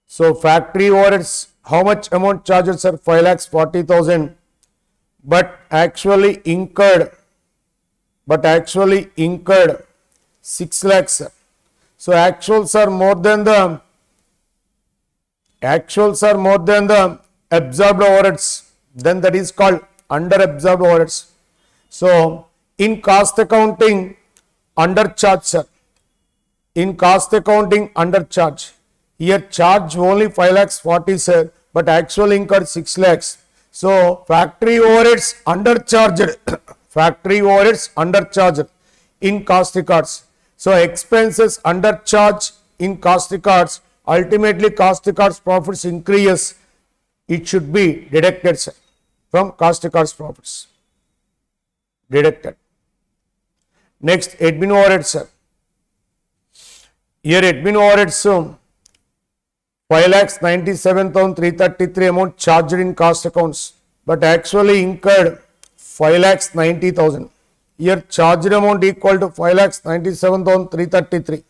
So factory overheads, how much amount charges, sir? 5,40,000, but actually incurred 6 lakhs, sir. So actuals are more than the absorbed overheads, then that is called under absorbed overheads. So in cost accounting, undercharge, sir. In cost accounting, undercharge. Here charge only 5 lakhs 40, sir, but actually incurred 6 lakhs. So factory overheads undercharged. Factory overheads undercharged in cost records. So expenses undercharged in cost records. Ultimately cost records profits increases. It should be deducted, sir, from cost records profits. Deducted. Next, admin overheads, sir. Here admin overheads, 5,97,333 amount charged in cost accounts, but actually incurred 5,90,000. Here charged amount equal to 5,97,333.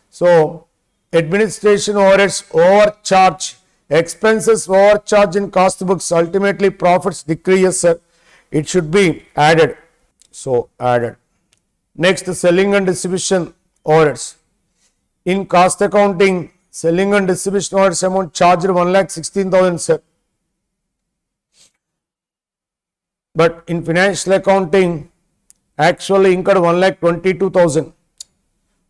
So administration overheads overcharge, expenses overcharge in cost books, ultimately profits decreases, sir. It should be added. So added. Next, selling and distribution overheads. In cost accounting, selling and distribution overheads amount charged 1,16,000, sir. But in financial accounting, actually incurred 1,22,000.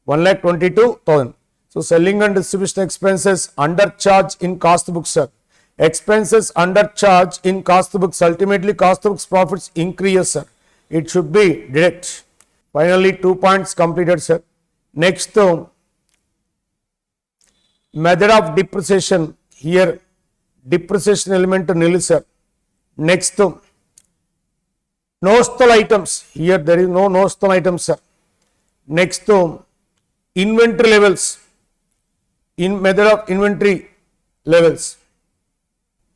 1,22,000. So selling and distribution expenses undercharge in cost books, sir. Expenses undercharge in cost books, ultimately cost books profits increase, sir. It should be direct. Finally, 2 points completed, sir. Next, method of depreciation. Here depreciation element nil, sir. Next, notional items. Here there is no notional items, sir. Next, inventory levels. In method of inventory levels.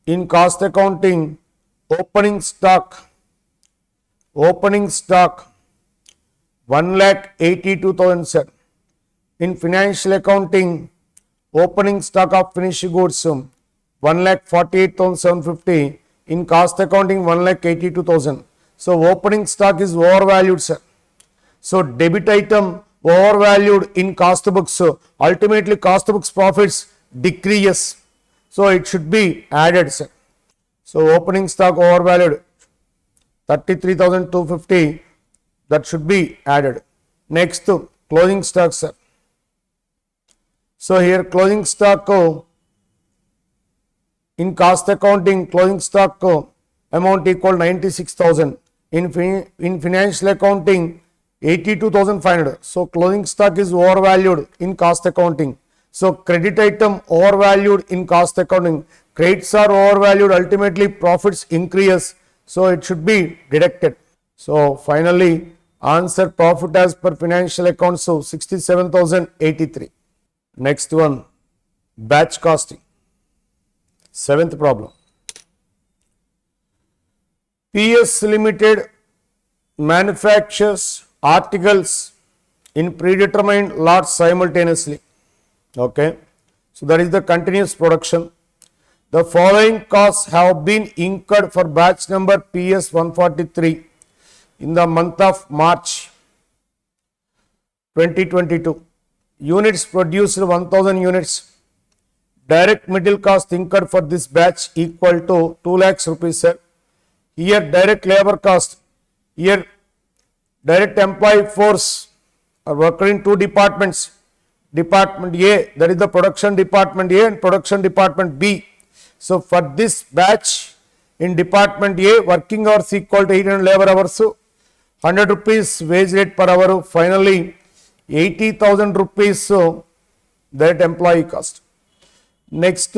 In cost accounting, opening stock 1,82,000, sir. In financial accounting, opening stock of finished goods 1,48,750. In cost accounting, 1,82,000. So opening stock is overvalued, sir. So debit item overvalued in cost books, ultimately cost books profits decreases. So it should be added, sir. So opening stock overvalued 33,250, that should be added. Next, closing stock, sir. So here closing stock in cost accounting, closing stock amount equal 96,000. In financial accounting, 82,500. So closing stock is overvalued in cost accounting. So credit item overvalued in cost accounting. Credits are overvalued, ultimately profits increase. So it should be deducted. So finally, answer profit as per financial accounts, so 67,083. Next one, batch costing. Seventh problem. PS Limited manufactures articles in predetermined lots simultaneously. Okay. So that is the continuous production. The following costs have been incurred for batch number PS 143 in the month of March 2022. Units produced 1000 units. Direct material cost incurred for this batch equal to 2 lakhs rupees, sir. Here direct labor cost. Here direct employee force are working in two departments. Department A, that is the production department A and production department B. So for this batch in department A, working hours equal to 800 labor hours, 100 rupees wage rate per hour, finally 80,000 rupees that employee cost. Next,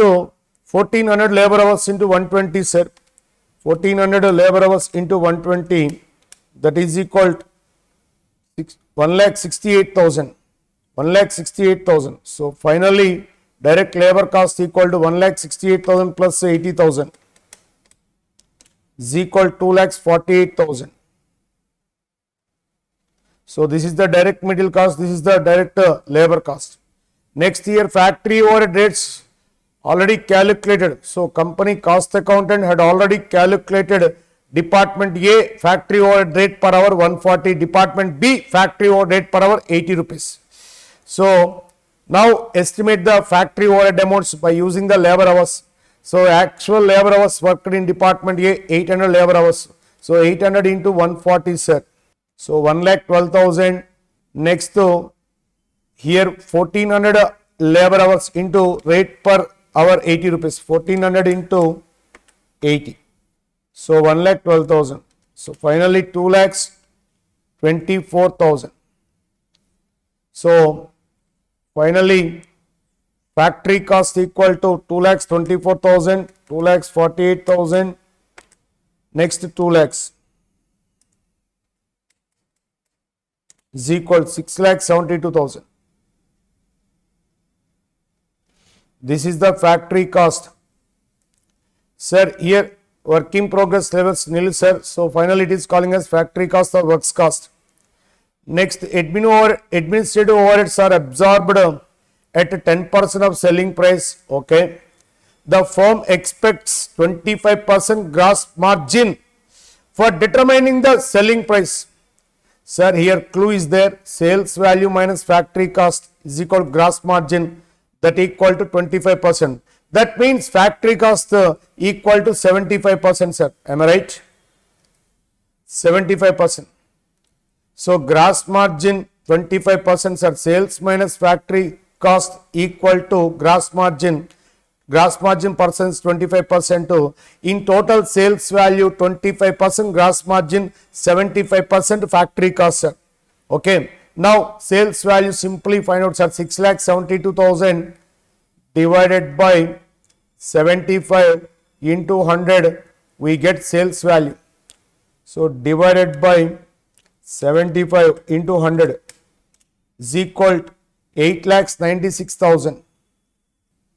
1400 labor hours into 120, sir. 1400 labor hours into 120, that is equal to 1,68,000. 1,68,000. So finally, direct labor cost equal to 1,68,000 plus 80,000 is equal to 2,48,000. So this is the direct material cost, this is the direct labor cost. Next year, factory overhead rates already calculated. So company cost accountant had already calculated department A factory overhead rate per hour 140, department B factory overhead rate per hour 80 rupees. So now estimate the factory overhead amounts by using the labor hours. So actual labor hours worked in department A 800 labor hours. So 800 into 140, sir. So 1,12,000. Next to here 1400 labor hours into rate per hour 80 rupees. 1400 into 80. So 1,12,000. So finally 2,24,000. So finally factory cost equal to 2,24,000, 2,48,000. Next 2 lakhs is equal to 6,72,000. This is the factory cost. Sir, here work in progress levels nil, sir. So finally it is calling as factory cost or works cost. Next, administrative overheads are absorbed at 10% of selling price. Okay. The firm expects 25% gross margin for determining the selling price. Sir, here clue is there. Sales value minus factory cost is equal to gross margin, that equal to 25%. That means factory cost equal to 75%, sir. Am I right? 75%. So gross margin 25%, sir. Sales minus factory cost equal to gross margin. Gross margin percent 25%. In total sales value 25%, gross margin 75% factory cost, sir. Okay. Now sales value simply find out, sir. 6,72,000 divided by 75 into 100, we get sales value. So divided by 75 into 100 is equal to 8,96,000.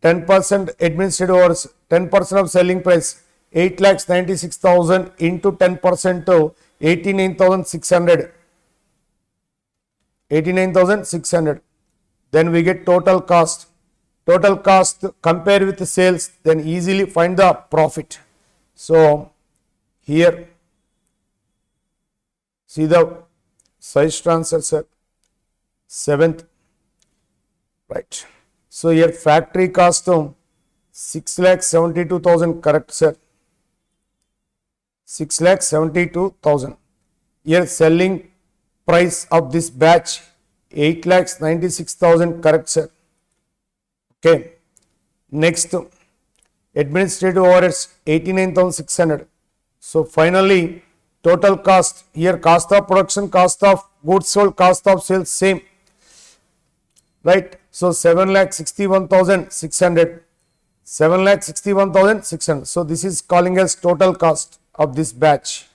10% administrative hours, 10% of selling price, 8,96,000 into 10% to 89,600. 89,600. Then we get total cost. Total cost compare with the sales, then easily find the profit. So here see the size transfer, sir. 7th, right. So here factory cost 6,72,000, correct, sir. 6,72,000. Here selling price of this batch 8,96,000, correct, sir. Okay. Next, administrative overheads 89,600. So finally total cost, here cost of production, cost of goods sold, cost of sales same, right. So 7,61,600. 7,61,600. So this is calling as total cost of this batch.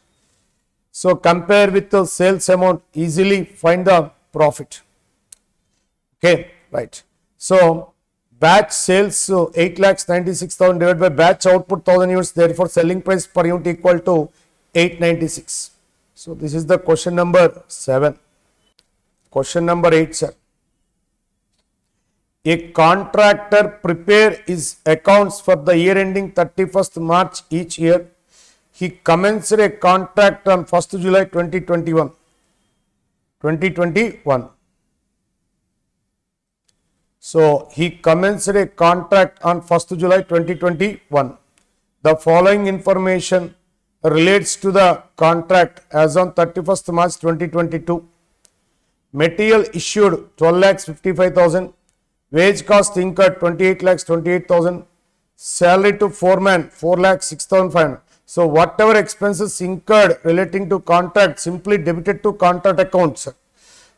So compare with the sales amount, easily find the profit. Okay, right. So batch sales 8,96,000 divided by batch output 1000 units. Therefore selling price per unit equal to 896. So this is the question number 7. Question number 8, sir. A contractor prepare his accounts for the year ending 31st March each year. He commenced a contract on 1st July 2021. 2021. So he commenced a contract on 1st July 2021. The following information relates to the contract as on 31st March 2022. Material issued 12,55,000. Wage cost incurred 28,28,000. Salary to foreman 4,06,500. So whatever expenses incurred relating to contract simply debited to contract account, sir.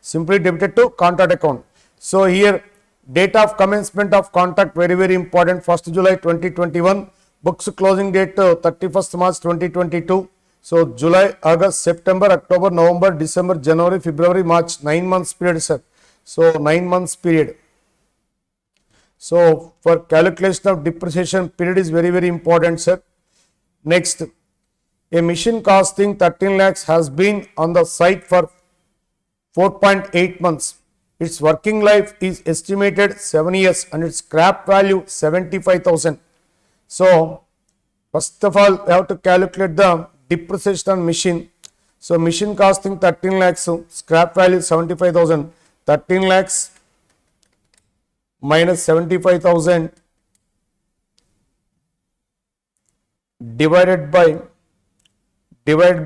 Simply debited to contract account. So here Date of commencement of contract very, very important. 1st July 2021. Books closing date 31st March 2022. So July, August, September, October, November, December, January, February, March, 9 months period, sir. So 9 months period. So for calculation of depreciation period is very, very important, sir. Next, a machine costing 13 lakhs has been on the site for 4.8 months. Its working life is estimated 7 years and its scrap value 75,000. So first of all, we have to calculate the depreciation on machine. So machine costing 13 lakhs, so scrap value 75,000. 13 lakhs minus 75,000 divided by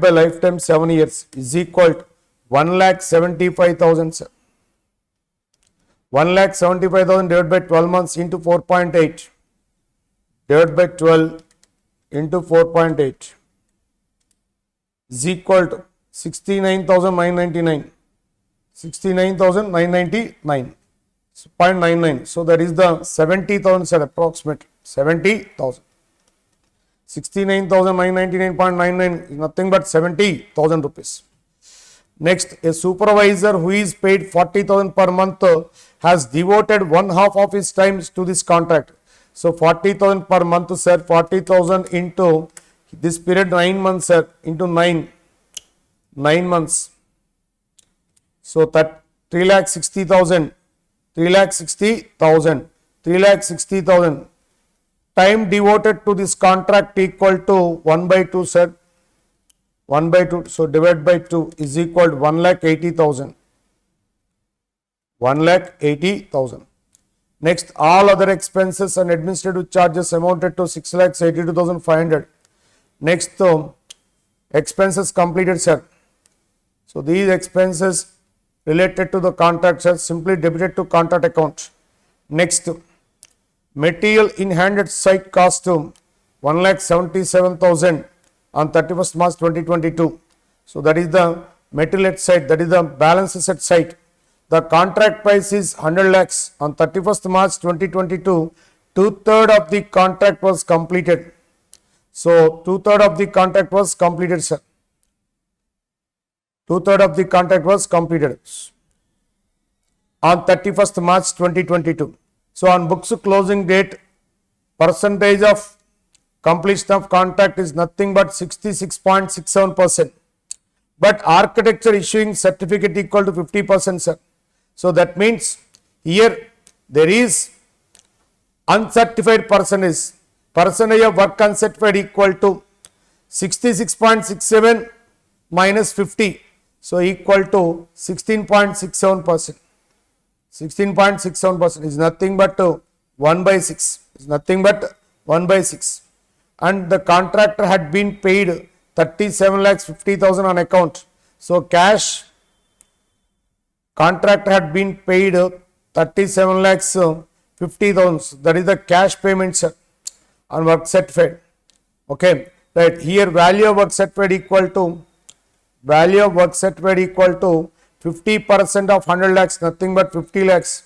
lifetime 7 years is equal to 1,75,000, sir. 1,75,000 divided by 12 months into 4.8 divided by 12 into 4.8 is equal to 69,999. 69,999.99. So that is the 70,000, sir, approximate 70,000. 69,999.99 is nothing but 70,000 rupees. Next, a supervisor who is paid 40,000 per month has devoted 1/2 of his time to this contract. So 40,000 per month, sir, 40,000 into this period 9 months, sir, into 9 months. So that 3,60,000, 3,60,000, 3,60,000 time devoted to this contract equal to 1/2, sir. 1/2, so divide by 2 is equal to 1,80,000. 1,80,000. Next, all other expenses and administrative charges amounted to 6,82,500. Next, expenses completed, sir. So these expenses related to the contract are simply debited to contract account. Next, material in hand at site cost 1,77,000 on 31st March 2022. So that is the material at site, that is the balances at site. The contract price is 100 lakhs on 31st March 2022. 2/3 of the contract was completed. So 2/3 of the contract was completed, sir. 2/3 of the contract was completed on 31st March 2022. So on books closing date, percentage of completion of contract is nothing but 66.67%. But architecture issuing certificate equal to 50%, sir. So that means here there is uncertified percentage of work uncertified equal to 66.67 minus 50. So equal to 16.67%. 16.67% is nothing but 1/6. Is nothing but 1/6. And the contractor had been paid 37,50,000 on account. So cash contractor had been paid 37,50,000. That is the cash payments on work certified. Okay, right here value of work certified equal to 50% of 100 lakhs, nothing but 50 lakhs.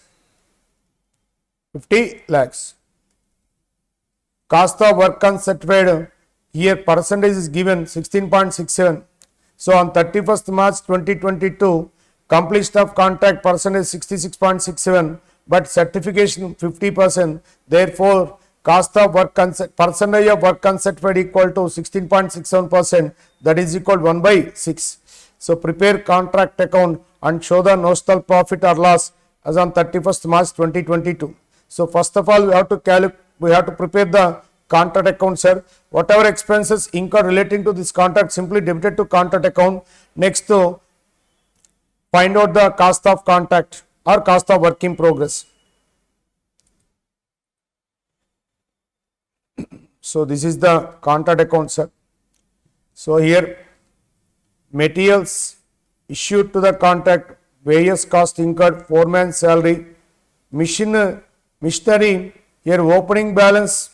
50 lakhs. Cost of work uncertified, here percentage is given 16.67. So on 31st March 2022, completion of contract percentage 66.67, but certification 50%. Therefore, cost of work percentage of work uncertified equal to 16.67%, that is equal to 1/6. So prepare contract account and show the notional profit or loss as on 31st March 2022. So first of all, we have to prepare the contract account, sir. Whatever expenses incurred relating to this contract simply debited to contract account. Next, find out the cost of contract or cost of work in progress. So this is the contract account, sir. So here materials issued to the contract, various costs incurred, foreman salary, machinery, here opening balance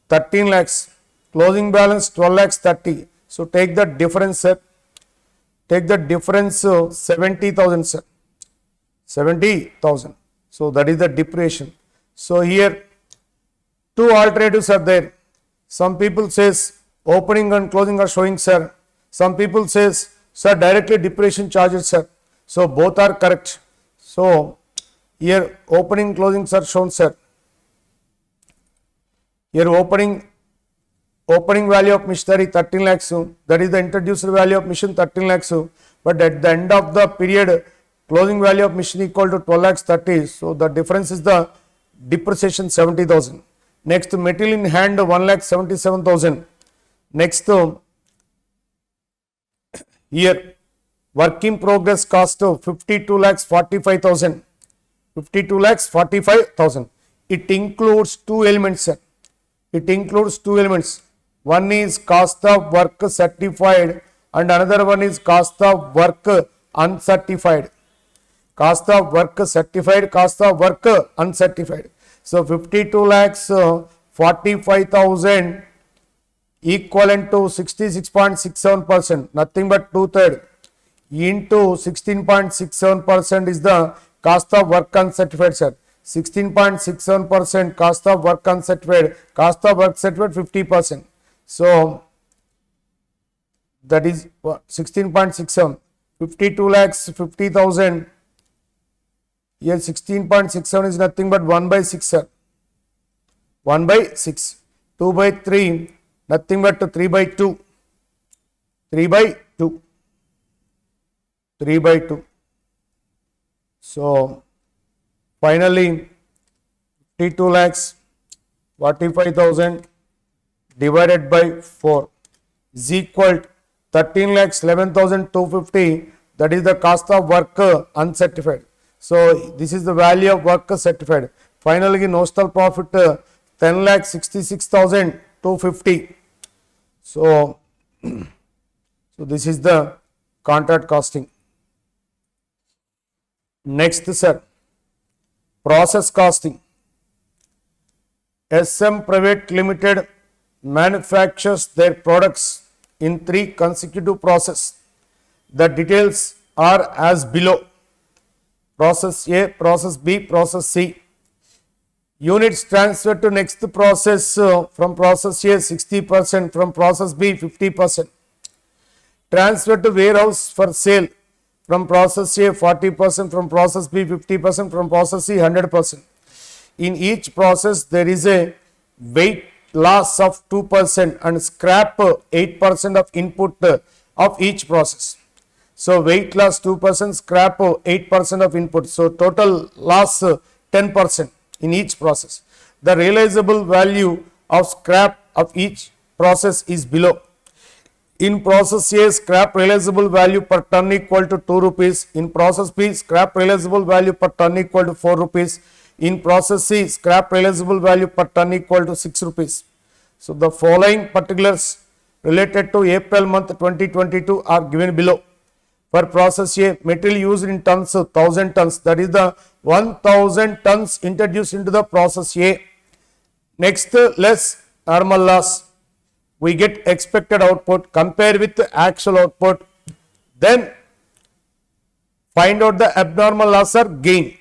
13 lakhs, closing balance 12 lakhs 30. So take the difference, sir. Take the difference 70,000, sir. 70,000. So that is the depreciation. So here two alternatives are there. Some people says opening and closing are showing, sir. Some people says, sir, directly depreciation charges, sir. So both are correct. So here opening closings are shown, sir. Here opening value of machinery 13 lakhs, that is the introduced value of machine 13 lakhs, but at the end of the period closing value of machine equal to 12 lakhs 30, so the difference is the depreciation 70,000. Next, material in hand 1,77,000. Next, here work in progress cost 52,45,000. 52,45,000. It includes two elements, sir. It includes two elements. One is cost of work certified and another one is cost of work uncertified. Cost of work certified, cost of work uncertified. So 52 lakhs 45,000 equivalent to 66.67%, nothing but 2/3 into 16.67% is the cost of work uncertified, sir. 16.67% cost of work uncertified, cost of work certified 50%. So that is 16.67, 52 lakhs 50,000. Here 16.67 is nothing but 1/6, sir. 1/6. 2/3, nothing but 3/2. 3/2. 3/2. So finally 52 lakhs 45,000 divided by 4 is equal to 13 lakhs 11,250. That is the cost of work uncertified. So this is the value of work certified. Finally, notional profit 10 lakhs 66,250. So this is the contract costing. Next, sir, process costing. SM Private Limited manufactures their products in 3 consecutive processes. The details are as below. Process A, process B, process C. Units transferred to next process from process A 60%, from process B 50%. Transferred to warehouse for sale from process A 40%, from process B 50%, from process C 100%. In each process there is a weight loss of 2% and scrap 8% of input of each process. So weight loss 2%, scrap 8% of input. So total loss 10% in each process. The realizable value of scrap of each process is below. In process A, scrap realizable value per ton equal to 2 rupees. In process B, scrap realizable value per ton equal to 4 rupees. In process C, scrap realizable value per ton equal to 6 rupees. So the following particulars related to April month 2022 are given below. For process A, material used in tons, 1000 tons, that is the 1000 tons introduced into the process A. Next, less normal loss, we get expected output, compare with the actual output, then find out the abnormal loss or gain.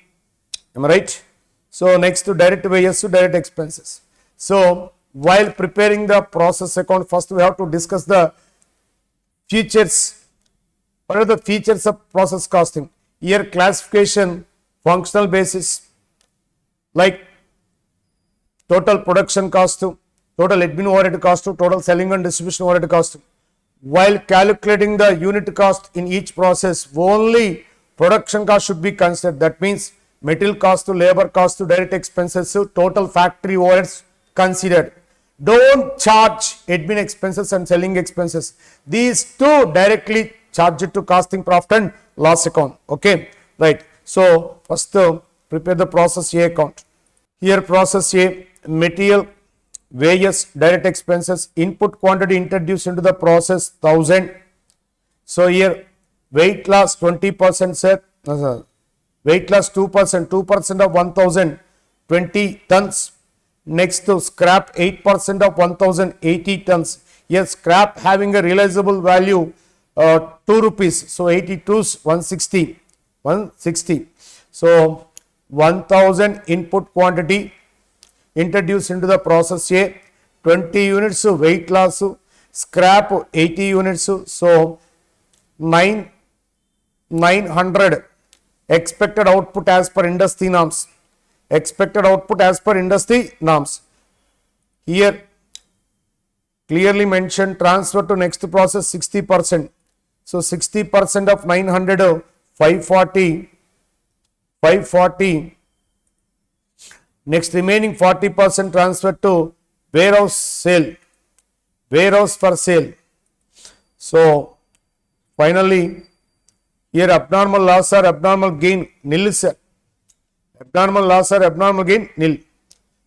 Am I right? So next to direct wages to direct expenses. So while preparing the process account, first we have to discuss the features. What are the features of process costing? Here classification, functional basis, like total production cost, total admin overhead cost, total selling and distribution overhead cost. While calculating the unit cost in each process, only production cost should be considered. That means material cost to labor cost to direct expenses, so total factory overheads considered. Don't charge admin expenses and selling expenses. These two directly charge it to costing profit and loss account. Okay, right. So first prepare the process A account. Here process A, material, wages, direct expenses, input quantity introduced into the process 1000. So here weight loss 20%, sir. Weight loss 2%, 2% of 1000, 20 tons. Next to scrap 8% of 1000, 80 tons. Here scrap having a realizable value 2 rupees. So 82 is 160. So 1000 input quantity introduced into the process A, 20 units weight loss, scrap 80 units, so 900 expected output as per industry norms. Expected output as per industry norms. Here clearly mentioned transfer to next process 60%. So 60% of 900, 540. Next remaining 40% transfer to warehouse sale, warehouse for sale. So finally here abnormal loss or abnormal gain nil, sir. Abnormal loss or abnormal gain nil,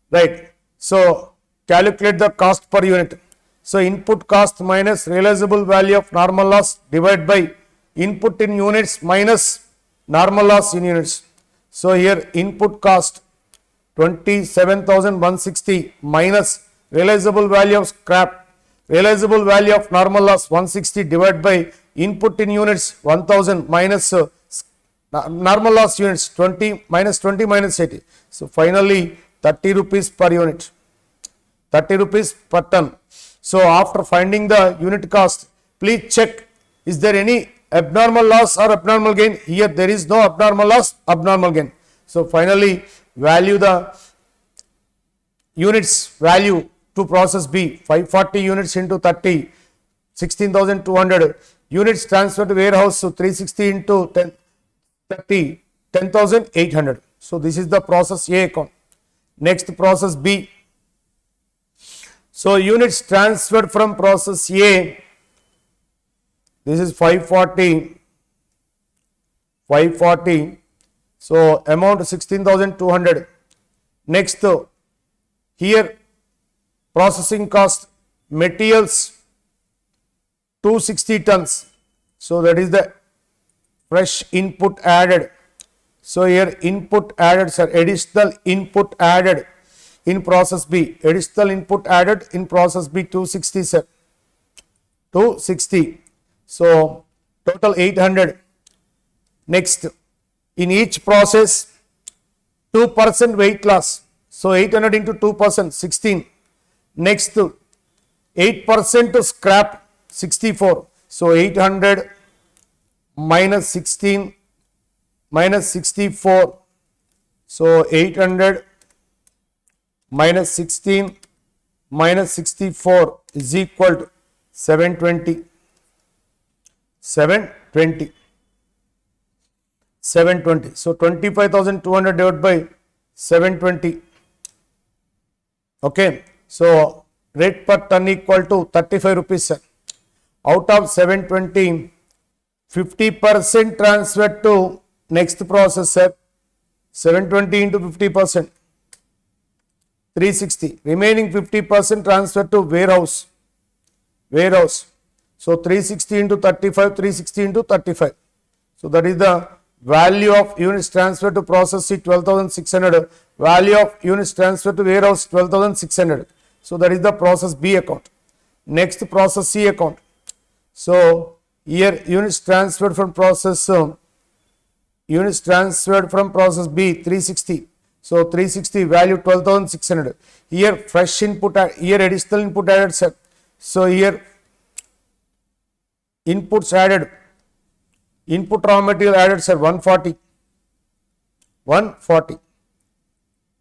right? So calculate the cost per unit. So input cost minus realizable value of normal loss divided by input in units minus normal loss in units. So here input cost 27,160 minus realizable value of scrap, realizable value of normal loss 160 divided by input in units 1000 minus normal loss units 20 minus 80. So finally 30 rupees per unit, 30 rupees per ton. So after finding the unit cost, please check is there any abnormal loss or abnormal gain. Here there is no abnormal loss, abnormal gain. So finally value the units value to process B, 540 units into 30, 16,200 units transferred to warehouse, so 360 into 10, 30, 10,800. So this is the process A account. Next process B. So units transferred from process A, this is 540, so amount 16,200. Next here processing cost materials 260 tons, so that is the fresh input added. So here input added, sir, additional input added in process B, additional input added in process B 260, sir, 260. So total 800. Next, in each process 2% weight loss, so 800 into 2%, 16. Next 8% to scrap, 64. So 800 minus 16 minus 64. So 800 minus 16 minus 64 is equal to 720. 720. So 25,200 divided by 720. Okay. So rate per ton equal to 35 rupees, sir. Out of 720, 50% transferred to next process, sir. 720 into 50%, 360. Remaining 50% transferred to warehouse. So 360 into 35, 360 into 35. So that is the value of units transferred to process C 12,600. Value of units transferred to warehouse 12,600. So that is the process B account. Next process C account. So here units transferred from process B 360. So 360 value 12,600. Here fresh input, here additional input added, sir. So here inputs added, input raw material added, sir, 140.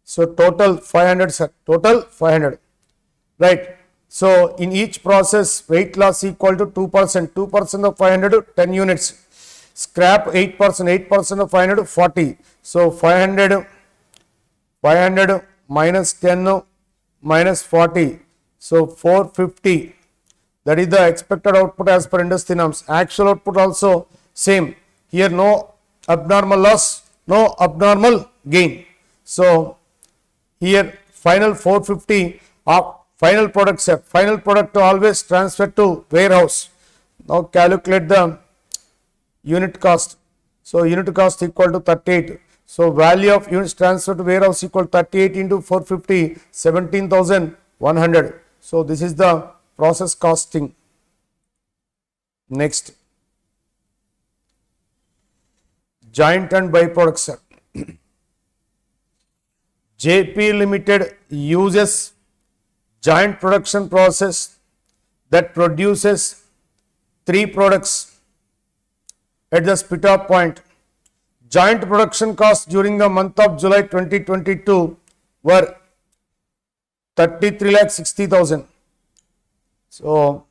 So total 500, sir, total 500, right? So in each process weight loss equal to 2%, 2% of 500, 10 units. Scrap 8%, 8% of 500, 40. So 500 minus 10 minus 40. So 450. That is the expected output as per industry norms. Actual output also same. Here no abnormal loss, no abnormal gain. So here final 450 of final product, sir. Final product always transferred to warehouse. Now calculate the unit cost. So unit cost equal to 38. So value of units transferred to warehouse equal to 38 into 450, 17,100. So this is the process costing. Next, joint and byproducts, sir. JP Limited uses joint production process that produces 3 products at the spit off point. Joint production costs during the month of July 2022 were 33,60,000. So,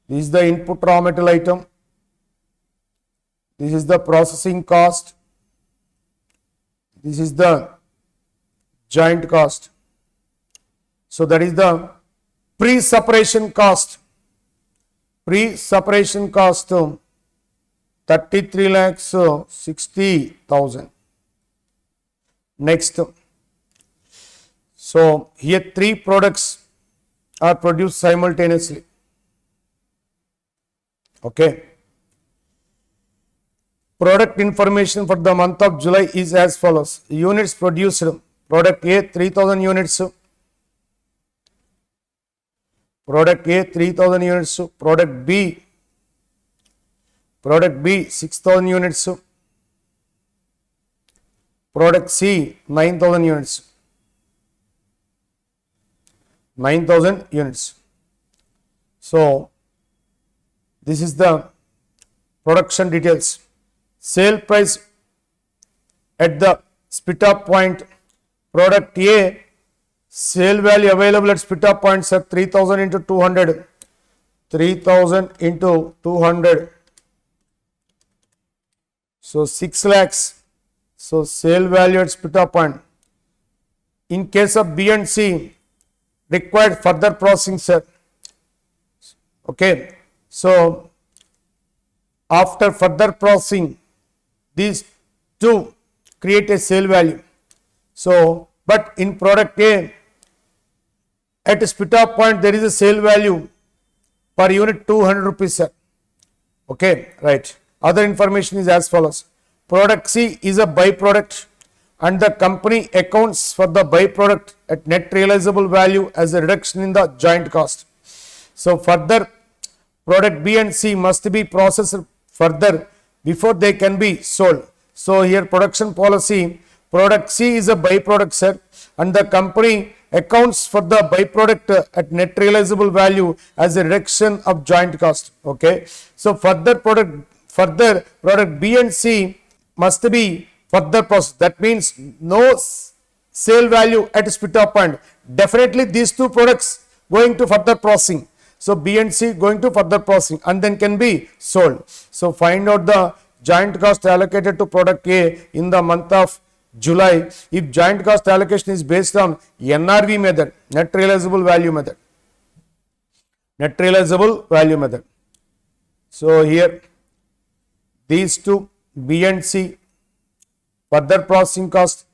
this is the input raw material item. This is the processing cost. This is the joint cost. So, that is the pre-separation cost. Pre-separation cost 33,60,000. Next. So, here 3 products are produced simultaneously. Okay. Product information for the month of July is as follows. Units produced. Product A 3000 units. Product A 3000 units. Product B 6000 units. Product C 9000 units. 9000 units. So, this is the production details. Sale price at the spit off point. Product A, sale value available at spit off points are 3000 into 200. 3000 into 200. So, 6 lakhs. So, sale value at spit off point. In case of B and C, required further processing, sir. Okay. So, after further processing, these two create a sale value. So, but in product A, at a spit off point, there is a sale value per unit 200 rupees, sir. Okay, right. Other information is as follows. Product C is a byproduct and the company accounts for the byproduct at net realizable value as a reduction in the joint cost. So, further product B and C must be processed further before they can be sold. So, here production policy, product C is a byproduct, sir, and the company accounts for the byproduct at net realizable value as a reduction of joint cost. Okay. So, further product B and C must be further processed. That means no sale value at split off point. Definitely these two products going to further processing. So, B and C going to further processing and then can be sold. So, find out the joint cost allocated to product A in the month of July. If joint cost allocation is based on NRV method, net realizable value method. Net realizable value method. So, here these two B and C further processing cost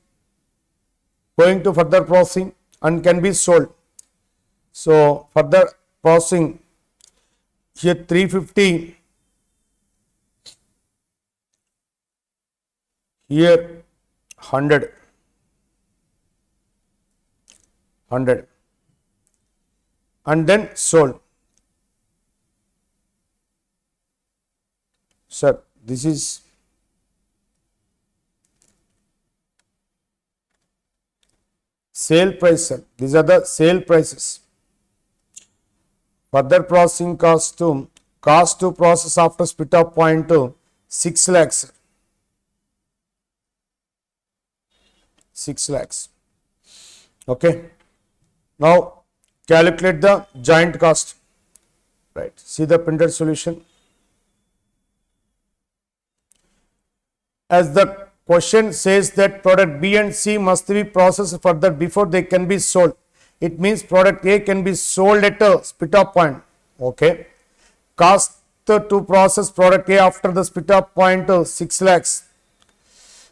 going to further processing and can be sold. So, further processing here 350, here 100 and then sold. Sir, this is sale price, sir. These are the sale prices. Further processing cost to process after split off point to 6 lakhs. 6 lakhs. Okay. Now calculate the joint cost. Right. See the printed solution. As the question says that product B and C must be processed further before they can be sold. It means product A can be sold at a split off point. Okay. Cost to process product A after the split off point 6 lakhs.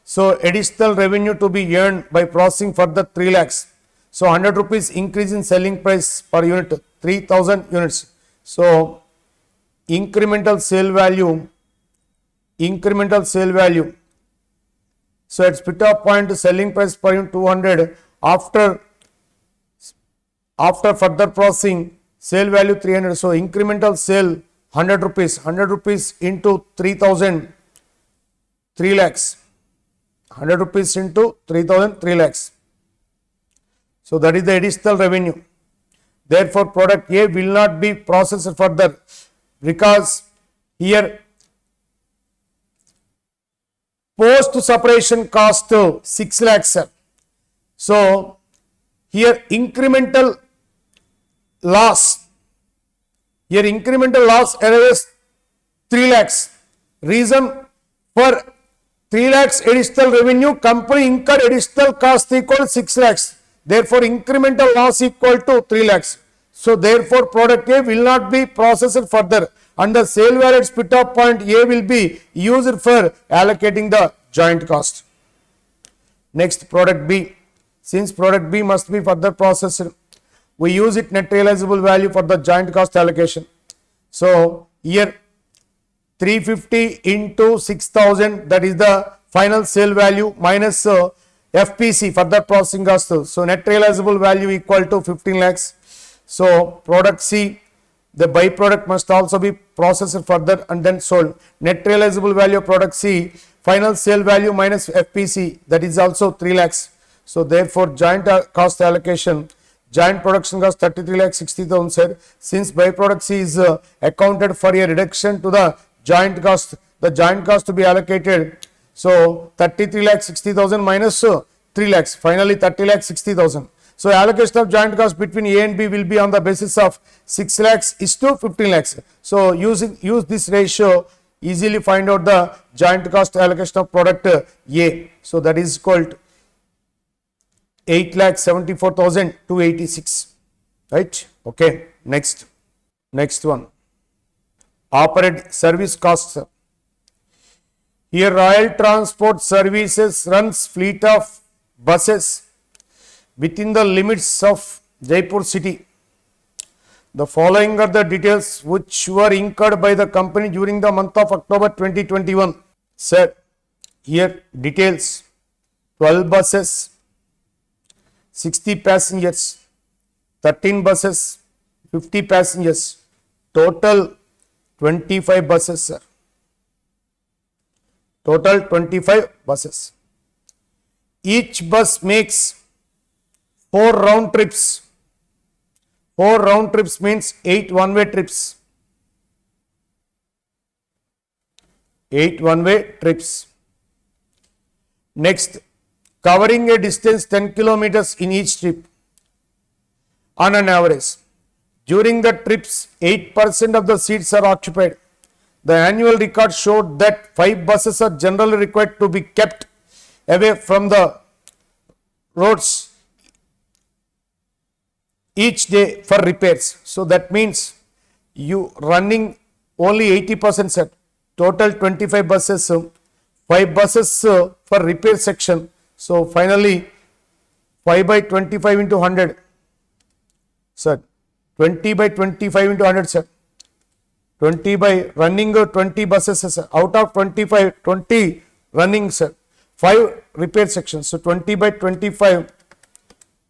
So, additional revenue to be earned by processing further 3 lakhs. So, 100 rupees increase in selling price per unit, 3000 units. So, incremental sale value. So, at split off point selling price per unit 200 after further processing sale value 300. So, incremental sale 100 rupees into 3000, 3 lakhs. 100 rupees into 3,000, 3 lakhs. So that is the additional revenue. Therefore, product A will not be processed further because here post separation cost 6 lakhs. So here incremental loss. Here incremental loss arises 3 lakhs. Reason for 3 lakhs additional revenue, company incurred additional cost equal to 6 lakhs. Therefore, incremental loss equal to 3 lakhs. So, therefore, product A will not be processed further and the sale value split off point A will be used for allocating the joint cost. Next, product B. Since product B must be further processed, we use it net realizable value for the joint cost allocation. So, here 350 into 6,000, that is the final sale value minus FPC, further processing cost. So, net realizable value equal to 15 lakhs. So, product C, the byproduct must also be processed further and then sold. Net realizable value of product C, final sale value minus FPC, that is also 3 lakhs. So, therefore, joint cost allocation, joint production cost 33 lakh 60,000 said. Since byproduct C is accounted for a reduction to the joint cost, the joint cost to be allocated. So, 33 lakh 60,000 minus 3 lakhs, finally 30 lakh 60,000. So, allocation of joint cost between A and B will be on the basis of 6 lakhs is to 15 lakhs. So, use this ratio, easily find out the joint cost allocation of product A. So, that is called 8,74,286, right? Okay, next one, operate service costs. Here Royal Transport Services runs fleet of buses within the limits of Jaipur city. The following are the details which were incurred by the company during the month of October 2021. Sir, here details: 12 buses, 60 passengers, 13 buses, 50 passengers, total 25 buses, sir. Total 25 buses. Each bus makes 4 round trips. 4 round trips means 8 one-way trips. 8 one-way trips. Next, covering a distance 10 kilometers in each trip on an average. During the trips, 8% of the seats are occupied. The annual record showed that 5 buses are generally required to be kept away from the roads each day for repairs. So that means you running only 80% set. Total 25 buses, 5 buses for repair section. So finally 5 by 25 into 100, sir. 20 by 25 into 100, sir. 20 by running 20 buses, sir. Out of 25, 20 running, sir. 5 repair sections. So 20 by 25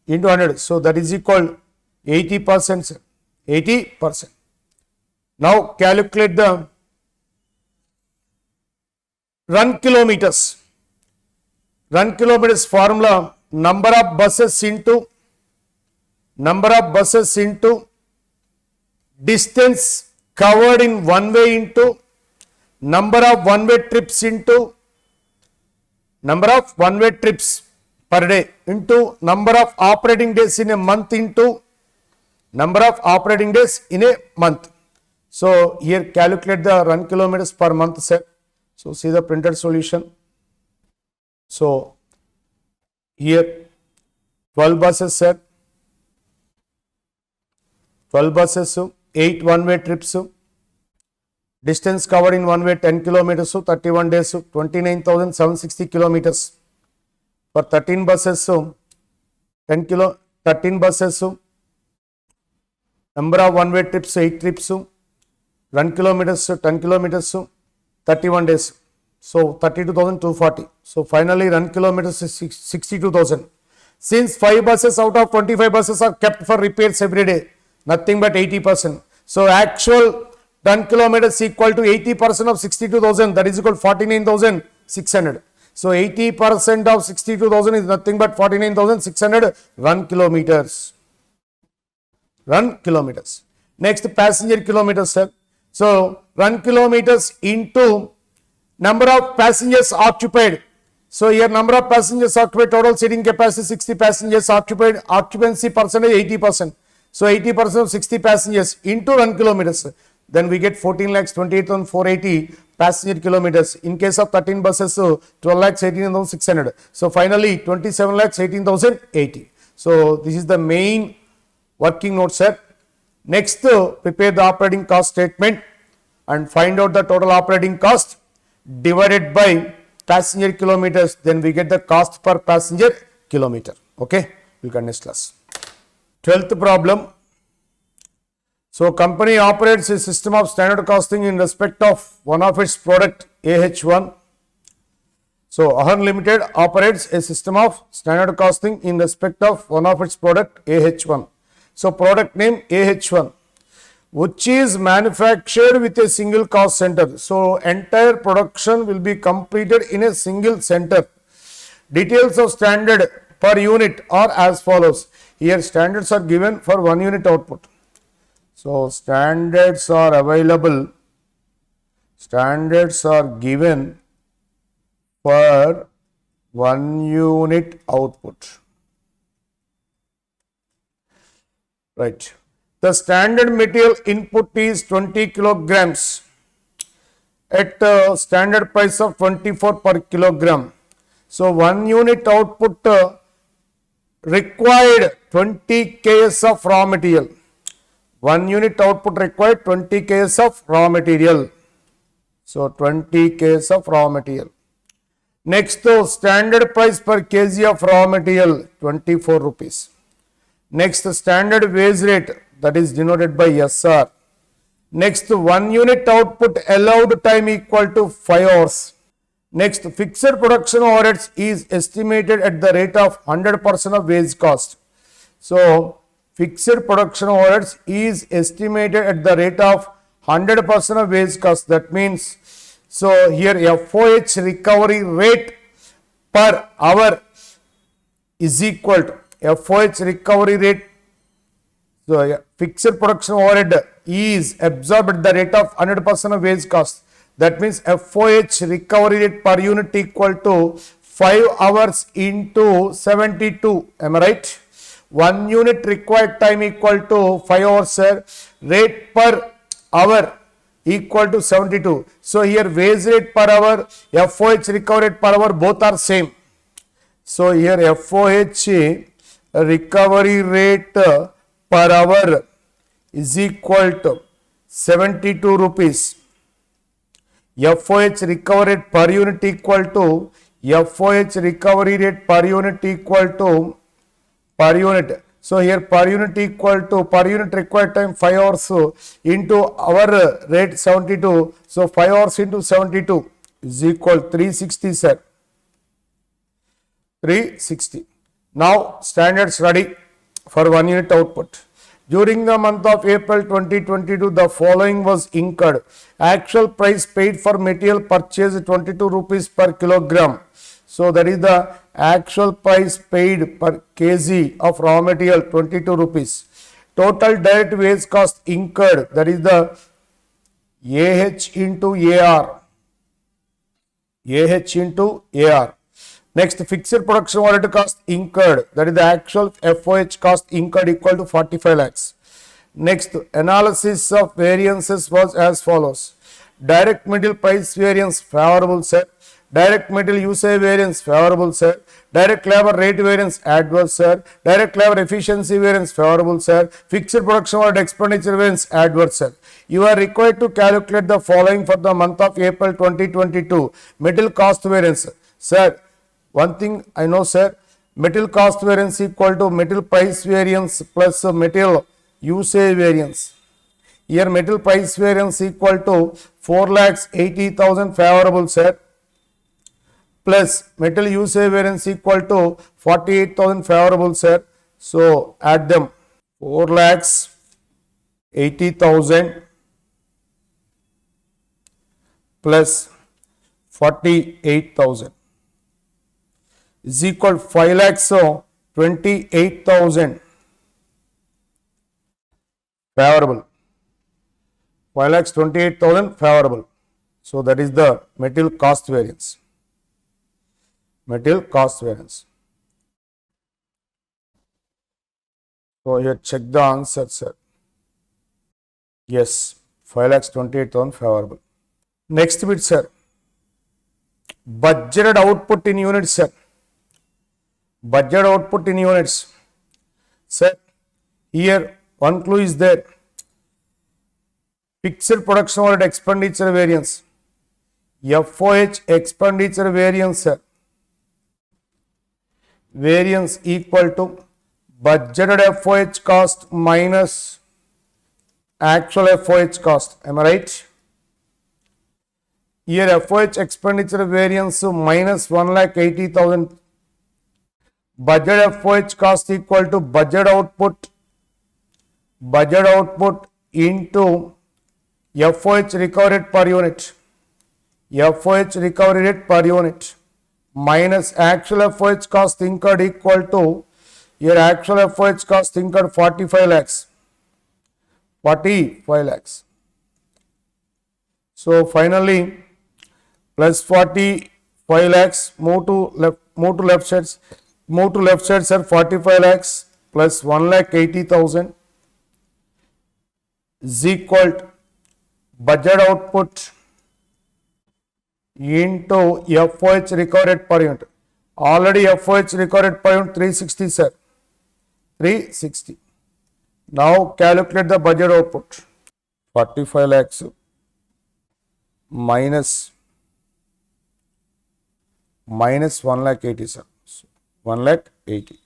into 100. So that is equal 80%, sir. 80%. Now calculate the run kilometers. Run kilometers formula: number of buses into distance covered in one way into number of one-way trips into number of one-way trips per day into number of operating days in a month into number of operating days in a month. So here calculate the run kilometers per month, sir. So see the printed solution. So here 12 buses, sir. 12 buses, 8 one-way trips, distance covered in one way 10 kilometers, 31 days, 29,760 kilometers. For 13 buses, 13 buses, number of one-way trips 8 trips, run kilometers 10 kilometers, 31 days. So 32,240. So finally run kilometers is 62,000. Since 5 buses out of 25 buses are kept for repairs every day, nothing but 80%. So actual run kilometers equal to 80% of 62,000, that is equal to 49,600. So 80% of 62,000 is nothing but 49,600 run kilometers. Run kilometers. Next, passenger kilometers, sir. So run kilometers into number of passengers occupied. So here number of passengers occupied, total seating capacity 60 passengers occupied, occupancy percentage 80%. So 80% of 60 passengers into run kilometers. Then we get 14,28,480 passenger kilometers. In case of 13 buses, 12,18,600. So finally 27,18,080. So this is the main working note, sir. Next, prepare the operating cost statement and find out the total operating cost divided by passenger kilometers. Then we get the cost per passenger kilometer. Okay, we'll get next class. 12th problem. So company operates a system of standard costing in respect of one of its product AH1. So Ahern Limited operates a system of standard costing in respect of one of its product AH1. So product name AH1, which is manufactured with a single cost center. So entire production will be completed in a single center. Details of standard per unit are as follows. Here standards are given for 1 unit output. So standards are available. Standards are given for 1 unit output. Right. The standard material input is 20 kilograms at standard price of 24 per kilogram. So 1 unit output required 20 kgs of raw material. 1 unit output required 20 kgs of raw material. So 20 kgs of raw material. Next, standard price per kg of raw material 24 rupees. Next, standard wage rate, that is denoted by SR. Next, 1 unit output allowed time equal to 5 hours. Next, fixed production overheads is estimated at the rate of 100% of wage cost. So fixed production overheads is estimated at the rate of 100% of wage cost. That means, so here FOH recovery rate per hour is equal to FOH recovery rate. So fixed production overhead is absorbed at the rate of 100% of wage cost. That means FOH recovery rate per unit equal to 5 hours into 72. Am I right? 1 unit required time equal to 5 hours, sir. Rate per hour equal to 72. So here wage rate per hour, FOH recovery rate per hour, both are same. So here FOH recovery rate per hour is equal to 72 rupees. FOH recovery rate per unit equal to FOH recovery rate per unit equal to per unit. So here per unit equal to per unit required time 5 hours into our rate 72. So 5 hours into 72 is equal 360, sir. 360. Now standards ready for 1 unit output. During the month of April 2022, the following was incurred. Actual price paid for material purchased 22 rupees per kilogram. So that is the actual price paid per kg of raw material 22 rupees. Total direct wage cost incurred, that is the AH into AR. AH into AR. Next, fixed production overhead cost incurred, that is the actual FOH cost incurred equal to 45 lakhs. Next, analysis of variances was as follows. Direct material price variance favorable, sir. Direct material usage variance favorable, sir. Direct labor rate variance adverse, sir. Direct labor efficiency variance favorable, sir. Fixed production overhead expenditure variance adverse, sir. You are required to calculate the following for the month of April 2022. Material cost variance, sir. One thing I know, sir, material cost variance equal to material price variance plus material usage variance. Here material price variance equal to 4,80,000 favorable, sir, plus material usage variance equal to 48,000 favorable, sir. So add them. 4,80,000 plus 48,000. is equal to 5 lakhs, so 28,000 favorable. 5 lakhs 28,000 favorable. So that is the material cost variance. Material cost variance. So here check the answer, sir. Yes, 5 lakhs 28,000 favorable. Next bit, sir. Budgeted output in units, sir. Budget output in units. Sir, here one clue is there. Fixed production overhead expenditure variance. FOH expenditure variance, sir. Variance equal to budgeted FOH cost minus actual FOH cost. Am I right? Here FOH expenditure variance minus 1,80,000. Budget FOH cost equal to budget output into FOH recovery rate per unit. FOH recovery rate per unit minus actual FOH cost incurred equal to your actual FOH cost incurred 45 lakhs. 45 lakhs. So finally, plus 45 lakhs, move to left sides, sir, 45 lakhs plus 1,80,000 is equal to budget output into FOH recovery rate per unit. Already FOH recovery rate per unit 360, sir. 360. Now calculate the budget output. 45 lakhs minus 1,80,000, sir. 1,80,000.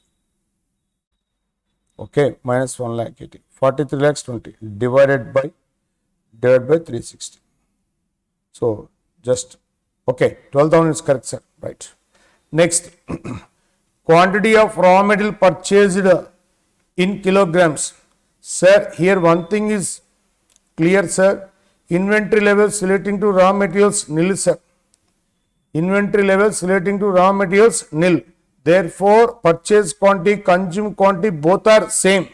Okay, minus 1,80,000. 43 lakhs 20 divided by 360. So just okay, 12,000 is correct, sir. Right. Next, quantity of raw material purchased in kilograms. Sir, here one thing is clear, sir. Inventory levels relating to raw materials nil, sir. Inventory levels relating to raw materials nil. Therefore, purchase quantity, consumed quantity both are same.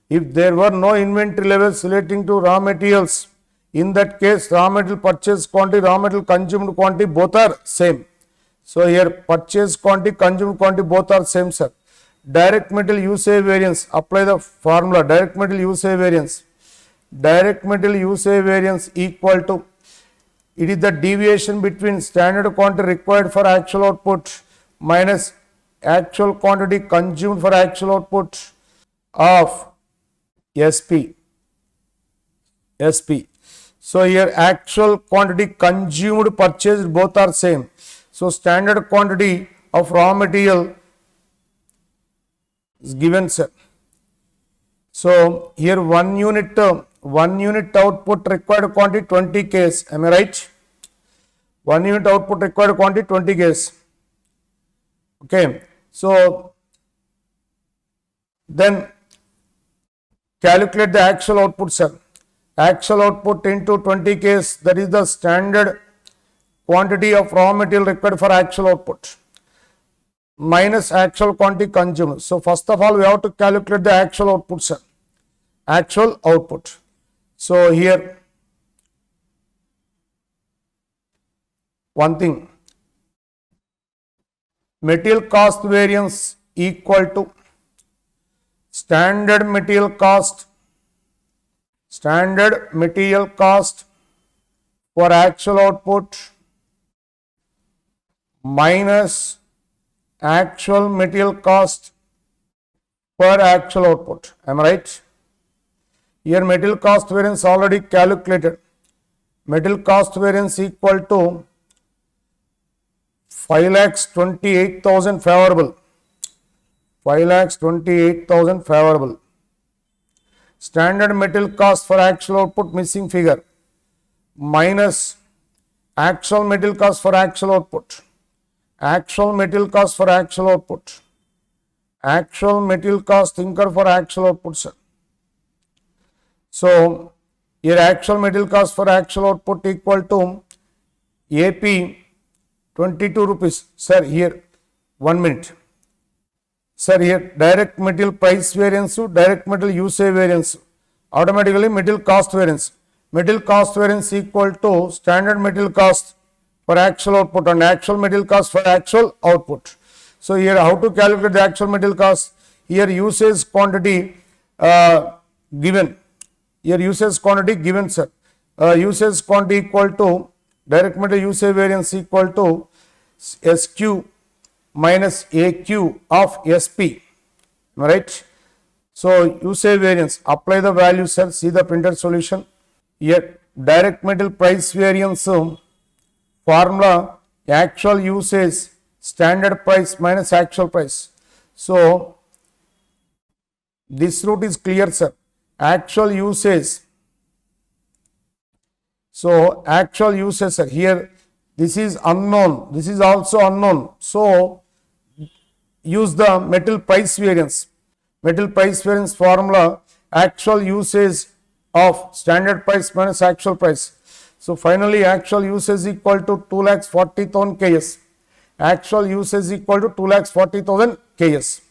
If there were no inventory levels relating to raw materials, in that case, raw material purchase quantity, raw material consumed quantity both are same. So here purchase quantity, consumed quantity both are same, sir. Direct material usage variance, apply the formula. Direct material usage variance. Direct material usage variance equal to, it is the deviation between standard quantity required for actual output minus actual quantity consumed for actual output of SP. So here actual quantity consumed purchased both are same. So standard quantity of raw material is given, sir. So here 1 unit output required quantity 20 Ks. Am I right? 1 unit output required quantity 20 Ks. Okay. So then calculate the actual output, sir. Actual output into 20 Ks, that is the standard quantity of raw material required for actual output minus actual quantity consumed. So first of all, we have to calculate the actual output, sir. Actual output. So here one thing, material cost variance equal to standard material cost for actual output minus actual material cost per actual output. Am I right? Here material cost variance already calculated. Material cost variance equal to 5,28,000 favorable. 5,28,000 favorable. Standard material cost for actual output missing figure minus actual material cost for actual output. Actual material cost for actual output. Actual material cost incurred for actual output, sir. So here actual material cost for actual output equal to AP 22 rupees. Sir, here 1 minute. Sir, here direct material price variance to direct material usage variance. Automatically material cost variance. Material cost variance equal to standard material cost for actual output and actual material cost for actual output. So here how to calculate the actual material cost? Here usage quantity given. Here usage quantity given, sir. Usage quantity equal to direct material usage variance equal to SQ minus AQ of SP. Right? So usage variance, apply the value, sir. See the printed solution. Here direct material price variance formula actual usage standard price minus actual price. So this route is clear, sir. Actual usage. So actual usage, sir. Here this is unknown. This is also unknown. So use the material price variance. Material price variance formula actual usage of standard price minus actual price. So finally actual usage equal to 2,40,000 KS. Actual usage equal to 2,40,000 KS.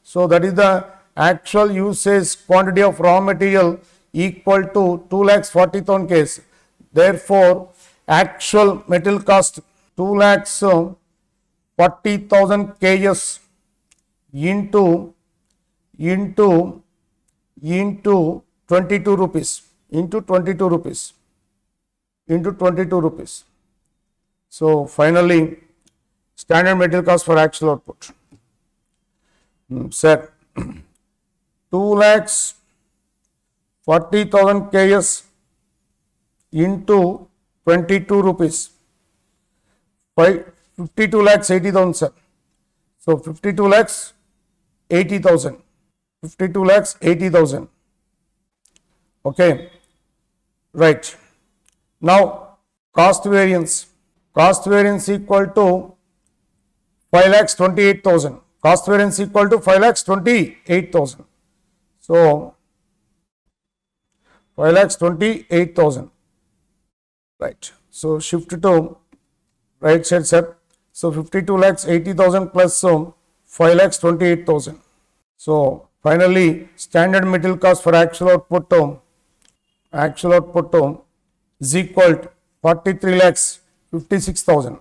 So that is the actual usage quantity of raw material equal to 2,40,000 KS. Therefore actual material cost 2,40,000 KS into 22 rupees into 22 rupees into 22 rupees. So finally standard material cost for actual output, sir, 2,40,000 KS into 22 rupees, 52 lakhs 80,000, sir. So 52 lakhs 80,000, 52 lakhs 80,000. Okay, right. Now cost variance equal to 5,28,000. Cost variance equal to 5,28,000. So 5,28,000. Right. So shift to right side, sir. So 52 lakhs 80,000 plus 5,28,000. So finally standard material cost for actual output is equal to 43 lakhs 56,000.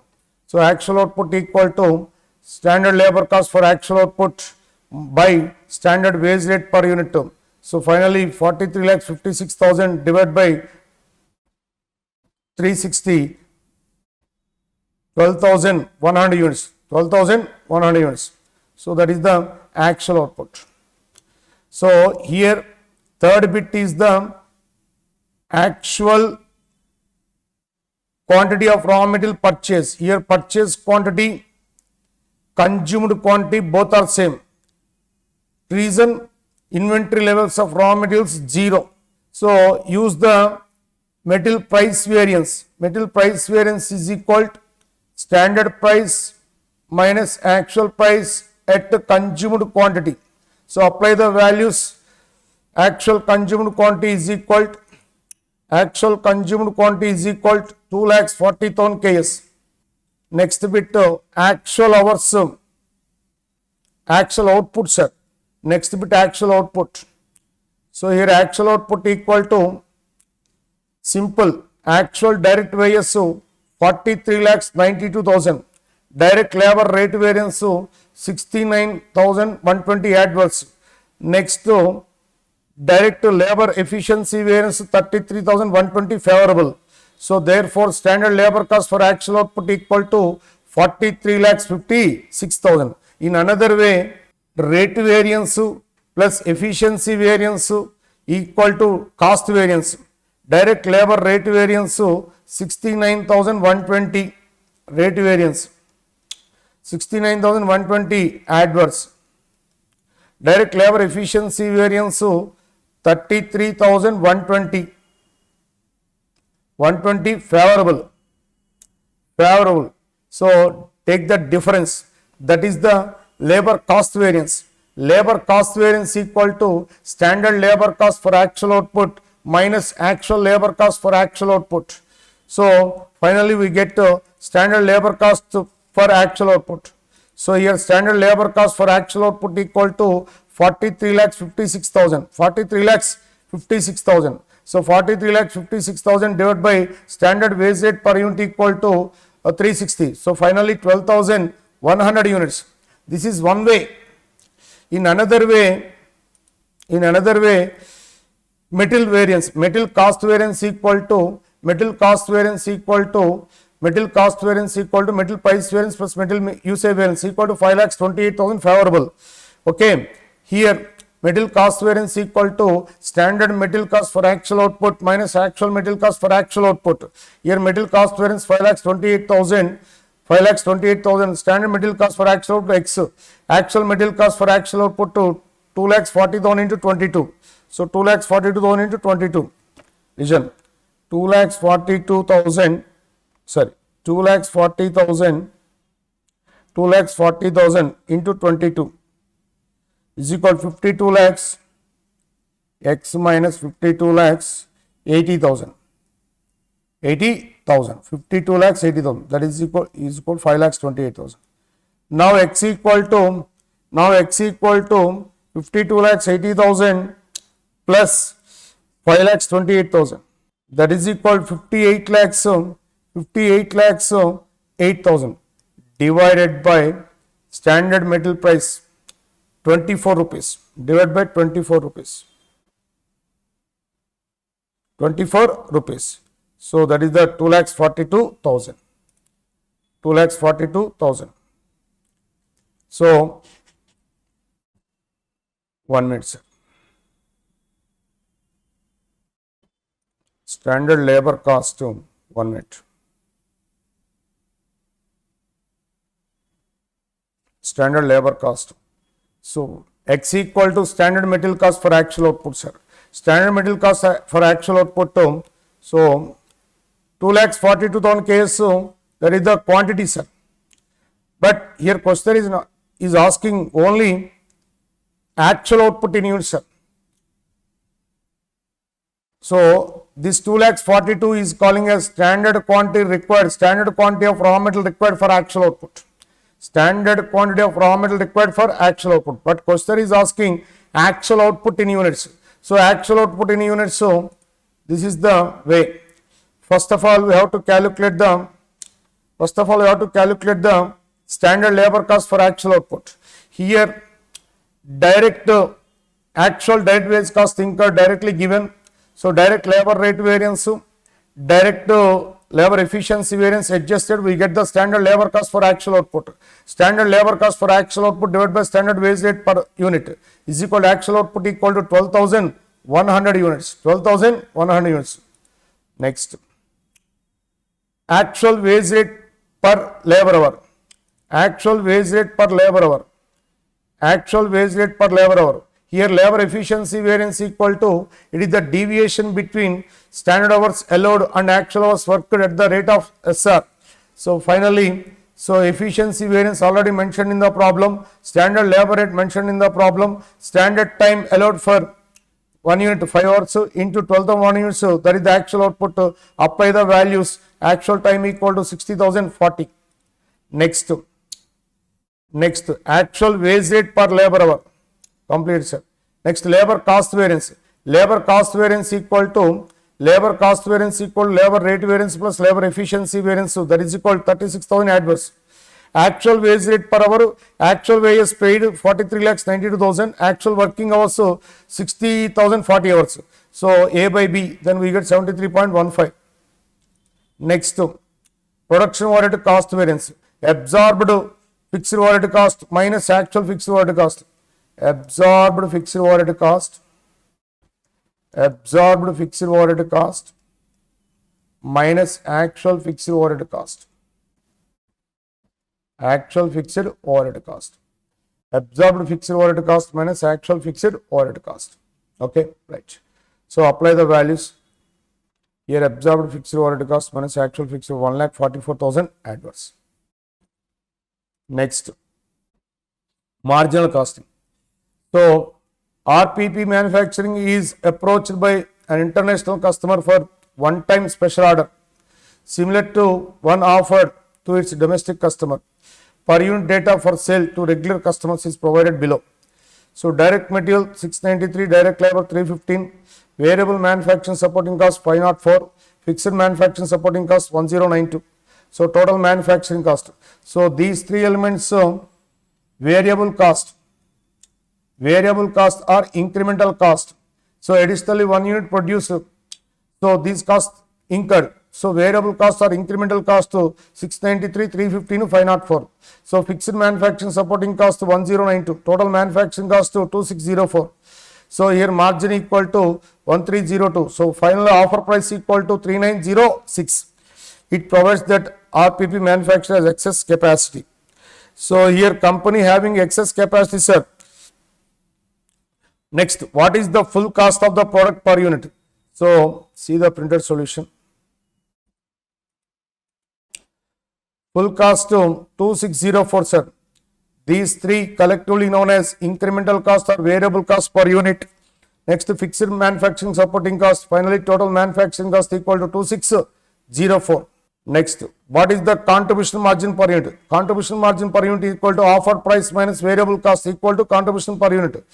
So actual output equal to standard labor cost for actual output by standard wage rate per unit. So finally 43 lakhs 56,000 divided by 360, 12,100 units. 12,100 units. So that is the actual output. So here third bit is the actual quantity of raw material purchase. Here purchase quantity, consumed quantity both are same. Reason inventory levels of raw materials 0. So use the material price variance. Material price variance is equal to standard price minus actual price at the consumed quantity. So apply the values. Actual consumed quantity is equal to 2,40,000 KS. Next bit actual hours, actual output, sir. Next bit actual output. So here actual output equal to simple actual direct wages 43,92,000. Direct labor rate variance 69,120 adverse. Next direct labor efficiency variance 33,120 favorable. So therefore standard labor cost for actual output equal to 43,56,000. In another way, rate variance plus efficiency variance equal to cost variance. Direct labor rate variance 69,120 rate variance, 69,120 adverse. Direct labor efficiency variance 33,120 favorable. So take the difference, that is the labor cost variance. Labor cost variance equal to standard labor cost for actual output minus actual labor cost for actual output. So finally we get standard labor cost for actual output. So here standard labor cost for actual output equal to 43,56,000. 43,56,000. So 43,56,000 divided by standard wage rate per unit equal to 360. So finally 12,100 units. This is one way. In another way, material variance, material cost variance equal to material price variance plus material usage variance equal to 5,28,000 favorable. Okay, here material cost variance equal to standard material cost for actual output minus actual material cost for actual output. Here material cost variance 5,28,000, standard material cost for actual output X, actual material cost for actual output to 2,40,000 into 22. So 2,42,000 into 22. Listen, 2,40,000 into 22 is equal to 52 lakhs X minus 52 lakhs 80,000. 52 lakhs 80,000, that is equal 5,28,000. Now X equal to 52 lakhs 80,000 plus 5,28,000, that is equal 58 lakhs 8,000 divided by standard metal price 24 rupees, divided by 24 rupees. 24 rupees. So that is the 2,42,000. 2,42,000. So 1 minute, sir. Standard labor cost 1 minute. Standard labor cost. So X equal to standard material cost for actual output, sir. Standard material cost for actual output. So 2,42,000 case, that is the quantity, sir. But here question is asking only actual output in units, sir. So this 2,42,000 is calling as standard quantity required, standard quantity of raw material required for actual output. Standard quantity of raw material required for actual output. But question is asking actual output in units. So actual output in units, so this is the way. First of all, we have to calculate the standard labor cost for actual output. Here direct actual direct wage cost incurred directly given. So direct labor rate variance, direct labor efficiency variance adjusted, we get the standard labor cost for actual output. Standard labor cost for actual output divided by standard wage rate per unit is equal to actual output equal to 12,100 units. 12,100 units. Next, actual wage rate per labor hour. Actual wage rate per labor hour. Actual wage rate per labor hour. Here labor efficiency variance equal to, it is the deviation between standard hours allowed and actual hours worked at the rate of SR. So finally, so efficiency variance already mentioned in the problem, standard labor rate mentioned in the problem, standard time allowed for 1 unit 5 hours into 12,100 units, so that is the actual output. Apply the values, actual time equal to 60,040. Next, actual wage rate per labor hour. Complete, sir. Next, labor cost variance. Labor cost variance equal to labor rate variance plus labor efficiency variance. So that is equal to 36,000 adverse. Actual wage rate per hour. Actual wages paid 43,92,000. Actual working hours 60,040 hours. So A by B. Then we get 73.15. Next, production overhead cost variance. Absorbed fixed overhead cost minus actual fixed overhead cost. Absorbed fixed overhead cost minus actual fixed overhead cost. Absorbed fixed overhead cost minus actual fixed overhead cost. Okay, right. So apply the values. Here absorbed fixed overhead cost minus actual fixed 1,44,000 adverse. Next, marginal costing. So RTP manufacturing is approached by an international customer for one-time special order similar to one offered to its domestic customer. per unit data for sale to regular customers is provided below. So direct material 693, direct labor 315, variable manufacturing supporting cost 504, fixed manufacturing supporting cost 1092. So total manufacturing cost. So these three elements, variable cost or incremental cost. So additionally 1 unit produced. So these costs incurred. So variable cost or incremental cost to 693, 315, 504. So fixed manufacturing supporting cost to 1092. Total manufacturing cost to 2604. So here margin equal to 1302. So final offer price equal to 3906. It provides that RPP manufacturer has excess capacity. So here company having excess capacity, sir. Next, what is the full cost of the product per unit? So see the printed solution. Full cost to 2604, sir. These three collectively known as incremental cost or variable cost per unit. Next, fixed manufacturing supporting cost. Finally, total manufacturing cost equal to 2604. Next, what is the contribution margin per unit? Contribution margin per unit equal to offer price minus variable cost equal to contribution per unit.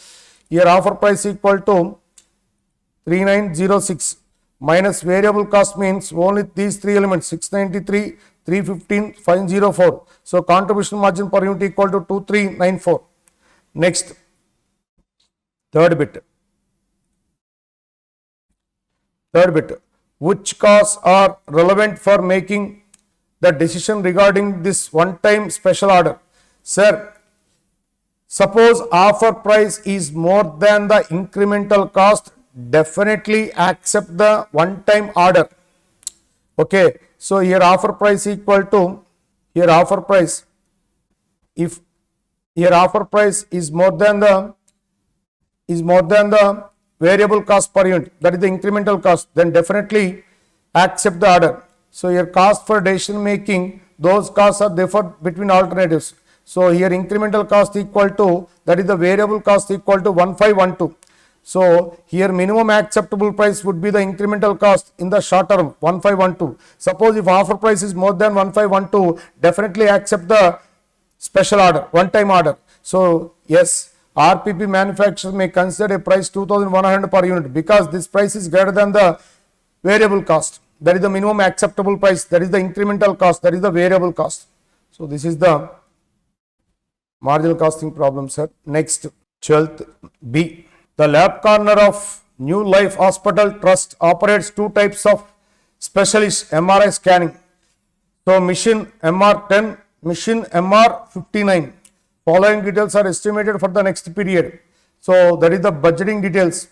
Here offer price equal to 3906 minus variable cost means only these three elements 693, 315, 504. So contribution margin per unit equal to 2394. Next, third bit. Which costs are relevant for making the decision regarding this one-time special order? Sir, suppose offer price is more than the incremental cost, definitely accept the one-time order. Okay, so here offer price equal to, here offer price, if here offer price is more than the variable cost per unit, that is the incremental cost, then definitely accept the order. So here cost for decision making, those costs are different between alternatives. So here incremental cost equal to, that is the variable cost equal to 1512. So here minimum acceptable price would be the incremental cost in the short term 1512. Suppose if offer price is more than 1512, definitely accept the special order, one time order. So yes, RPP manufacturer may consider a price 2100 per unit because this price is greater than the variable cost. That is the minimum acceptable price, that is the incremental cost, that is the variable cost. So this is the marginal costing problem, sir. Next, 12th B. The lab corner of New Life Hospital Trust operates two types of specialist MRI scanning. So machine MR10, machine MR59. Following details are estimated for the next period. So that is the budgeting details.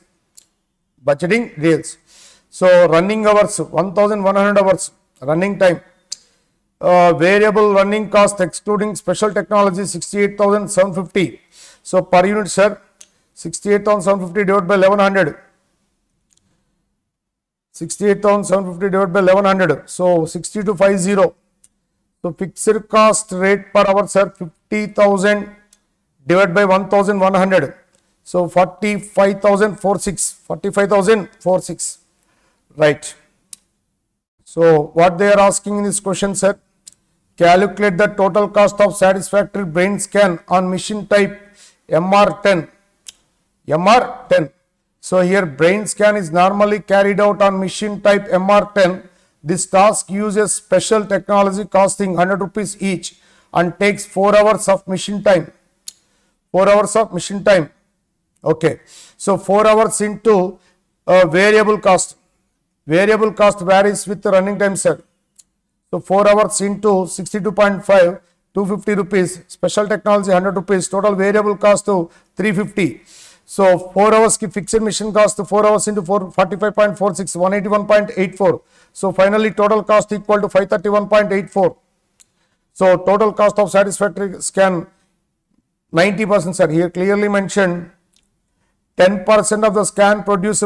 So running hours 1100 hours running time. Variable running cost excluding special technology 68,750. So per unit, sir, 68,750 divided by 1100. 68,750 divided by 1100. So 6250. So fixed cost rate per hour, sir, 50,000 divided by 1,100. So 45,046. Right. So what they are asking in this question, sir, calculate the total cost of satisfactory brain scan on machine type MR10. So here brain scan is normally carried out on machine type MR10. This task uses special technology costing 100 rupees each and takes 4 hours of machine time. 4 hours of machine time. Okay. So 4 hours into variable cost. Variable cost varies with the running time, sir. So 4 hours into 62.5, 250 rupees. Special technology 100 rupees. Total variable cost to 350. So 4 hours ki fixed machine cost to 4 hours into 45.46, 181.84. So finally total cost equal to 531.84. So total cost of satisfactory scan 90%, sir. Here clearly mentioned 10% of the scan produce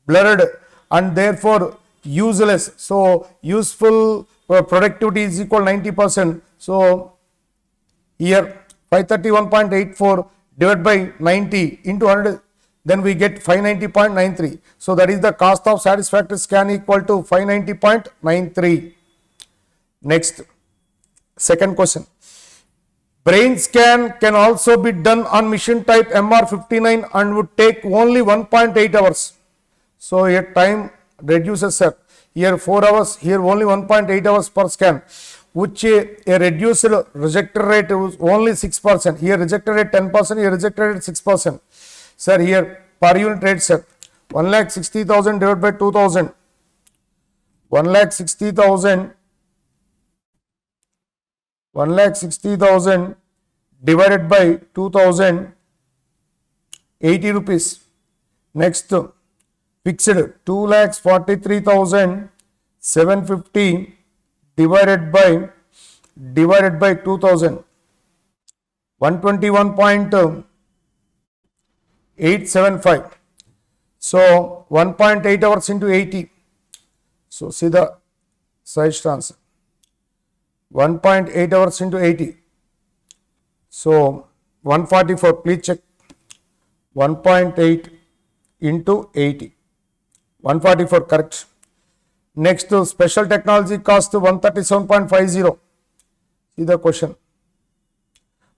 blurred and therefore useless. So useful productivity is equal 90%. So here 531.84 divided by 90 into 100, then we get 590.93. So that is the cost of satisfactory scan equal to 590.93. Next, second question. Brain scan can also be done on machine type MR59 and would take only 1.8 hours. So here time reduces, sir. Here 4 hours, here only 1.8 hours per scan, which a reduced rejected rate was only 6%. Here rejected rate 10%, here rejected rate 6%. Sir, here per unit rate, sir, 1,60,000 divided by 2,000. 1,60,000 divided by 2,000, 80 rupees. Next, fixed 2,43,750 divided by 2,000, 121.875. So 1.8 hours into 80. So see the side transfer. 1.8 hours into 80. So 144. Please check. 1.8 into 80. 144, correct. Next, special technology cost 137.50. See the question.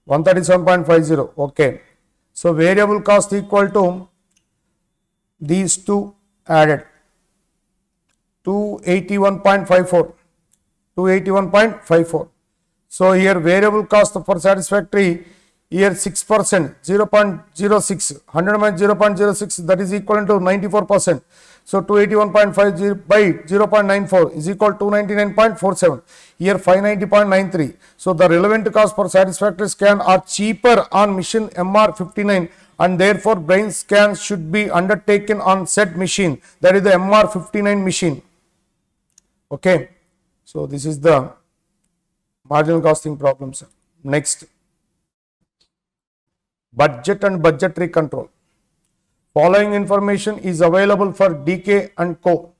137.50. Okay. So variable cost equal to these two added. 281.54. 281.54. So here variable cost for satisfactory, here 6%, 0.06, 100 minus 0.06, that is equivalent to 94%. So 281.50 by 0.94 is equal to 299.47. Here 590.93. So the relevant cost for satisfactory scan are cheaper on machine MR59, and therefore brain scan should be undertaken on said machine, that is the MR59 machine. Okay. So this is the marginal costing problem, sir. Next, budget and budgetary control. Following information is available for DK and Co.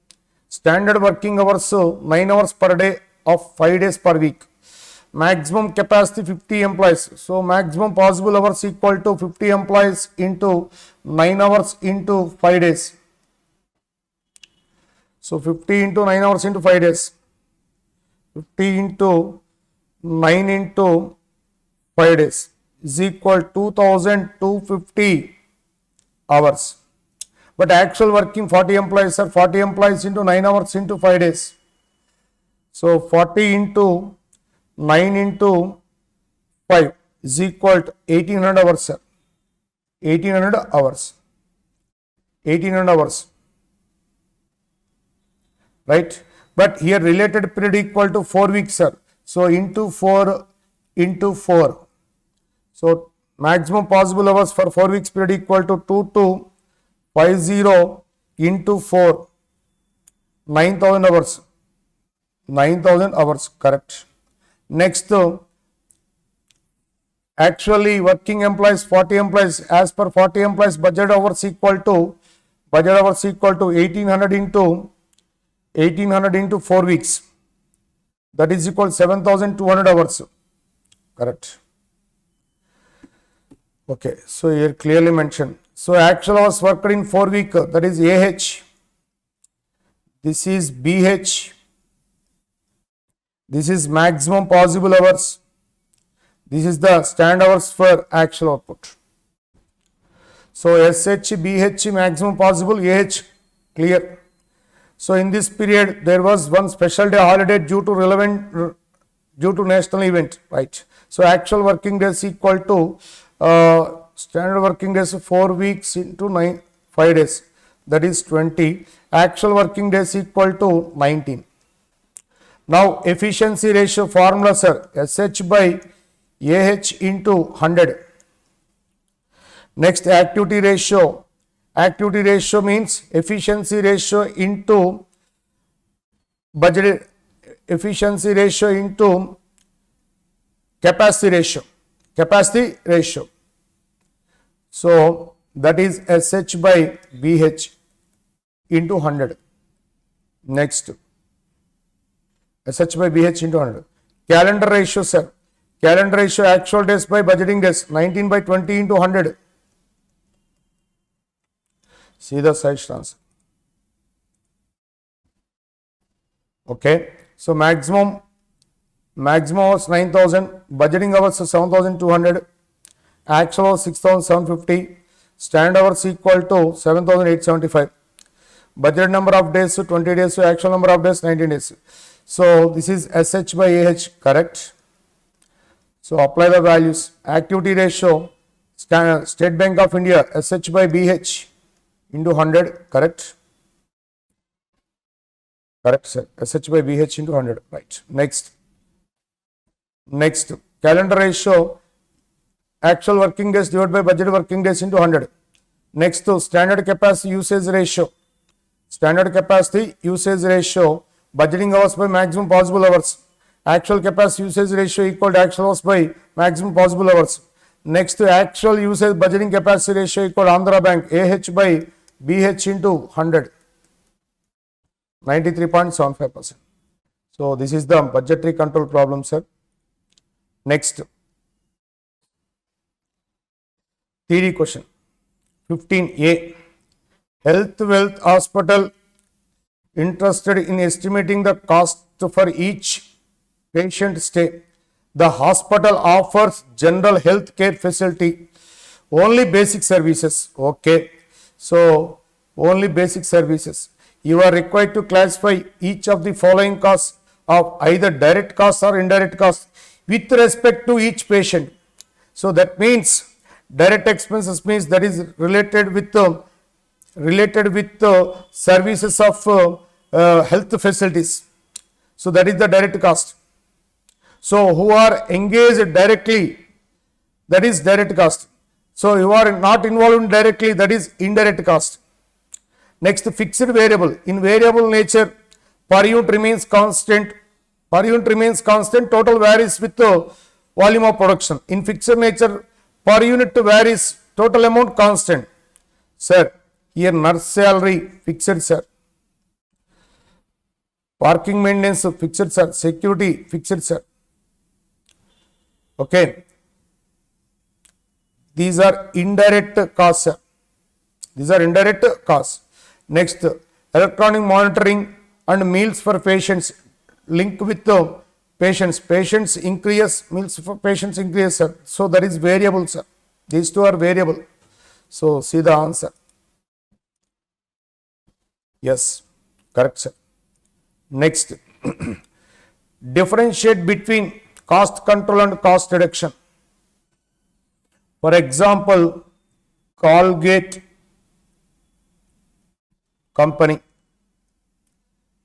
Standard working hours 9 hours per day of 5 days per week. Maximum capacity 50 employees. So maximum possible hours equal to 50 employees into 9 hours into 5 days. So 50 into 9 hours into 5 days. 50 into 9 into 5 days is equal to 2,250 hours. But actual working 40 employees are 40 employees into 9 hours into 5 days. So 40 into 9 into 5 is equal to 1800 hours, sir. 1800 hours. 1800 hours. Right? But here related period equal to 4 weeks, sir. So into 4 into 4. So maximum possible hours for 4 weeks period equal to 2250 into 4. 9,000 hours. 9,000 hours, correct. Next, actually working employees 40 employees, as per 40 employees budget hours equal to 1800 into 4 weeks, that is equal to 7,200 hours, correct. Okay, so here clearly mentioned. So actual hours worked in 4 week, that is AH, this is BH, this is maximum possible hours, this is the standard hours for actual output. So SH, BH maximum possible, AH clear. So in this period there was one special day holiday due to national event, right? So actual working days equal to standard working days 4 weeks into 5 days, that is 20. Actual working days equal to 19. Now efficiency ratio formula, sir, SH by AH into 100. Next, activity ratio. Activity ratio means efficiency ratio into budget, efficiency ratio into capacity ratio. Capacity ratio. So that is SH by BH into 100. Next, SH by BH into 100. Calendar ratio, sir. Calendar ratio actual days by budgeting days, 19 by 20 into 100. See the side transfer. Okay. So maximum maximum hours 9,000, budgeting hours 7,200, actual hours 6,750, standard hours equal to 7,875. Budget number of days 20 days, actual number of days 19 days. So this is SH by AH, correct? So apply the values. Activity ratio, State Bank of India, SH by BH into 100, correct? Correct, sir. SH by BH into 100, right. Next, calendar ratio, actual working days divided by budget working days into 100. Next, standard capacity usage ratio. Standard capacity usage ratio, budgeting hours by maximum possible hours. Actual capacity usage ratio equal to actual hours by maximum possible hours. Next, actual usage budgeting capacity ratio equal to Andhra Bank, AH by BH into 100. 93.75%. So this is the budgetary control problem, sir. Next, theory question 15A. Health Wealth Hospital interested in estimating the cost for each patient stay. The hospital offers general health care facility, only basic services. Okay, so only basic services. You are required to classify each of the following costs of either direct costs or indirect costs with respect to each patient. So that means direct expenses means that is related with services of health facilities. So that is the direct cost. So who are engaged directly, that is direct cost. So you are not involved directly, that is indirect cost. Next, fixed variable. In variable nature, per unit remains constant. Per unit remains constant. Total varies with the volume of production. In fixed nature, per unit varies. Total amount constant. Sir, here nurse salary fixed, sir. Parking maintenance fixed, sir. Security fixed, sir. Okay. These are indirect costs, sir. These are indirect costs. Next, electronic monitoring and meals for patients link with the patients. Patients increase, meals for patients increase, sir. So that is variable, sir. These two are variable. So see the answer. Yes, correct, sir. Next, differentiate between cost control and cost reduction. For example, Colgate company,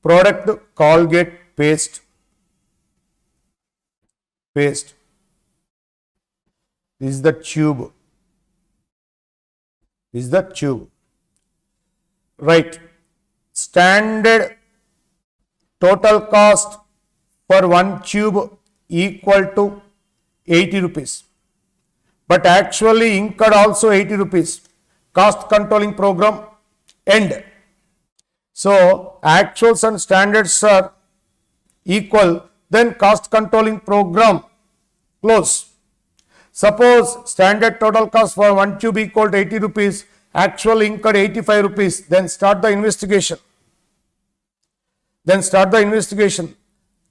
product Colgate paste. This is the tube. Right. Standard total cost for one tube equal to 80 rupees. But actually incurred also 80 rupees. Cost controlling program end. So actuals and standards are equal, then cost controlling program close. Suppose standard total cost for one tube equal to 80 rupees, actual incurred 85 rupees, then start the investigation.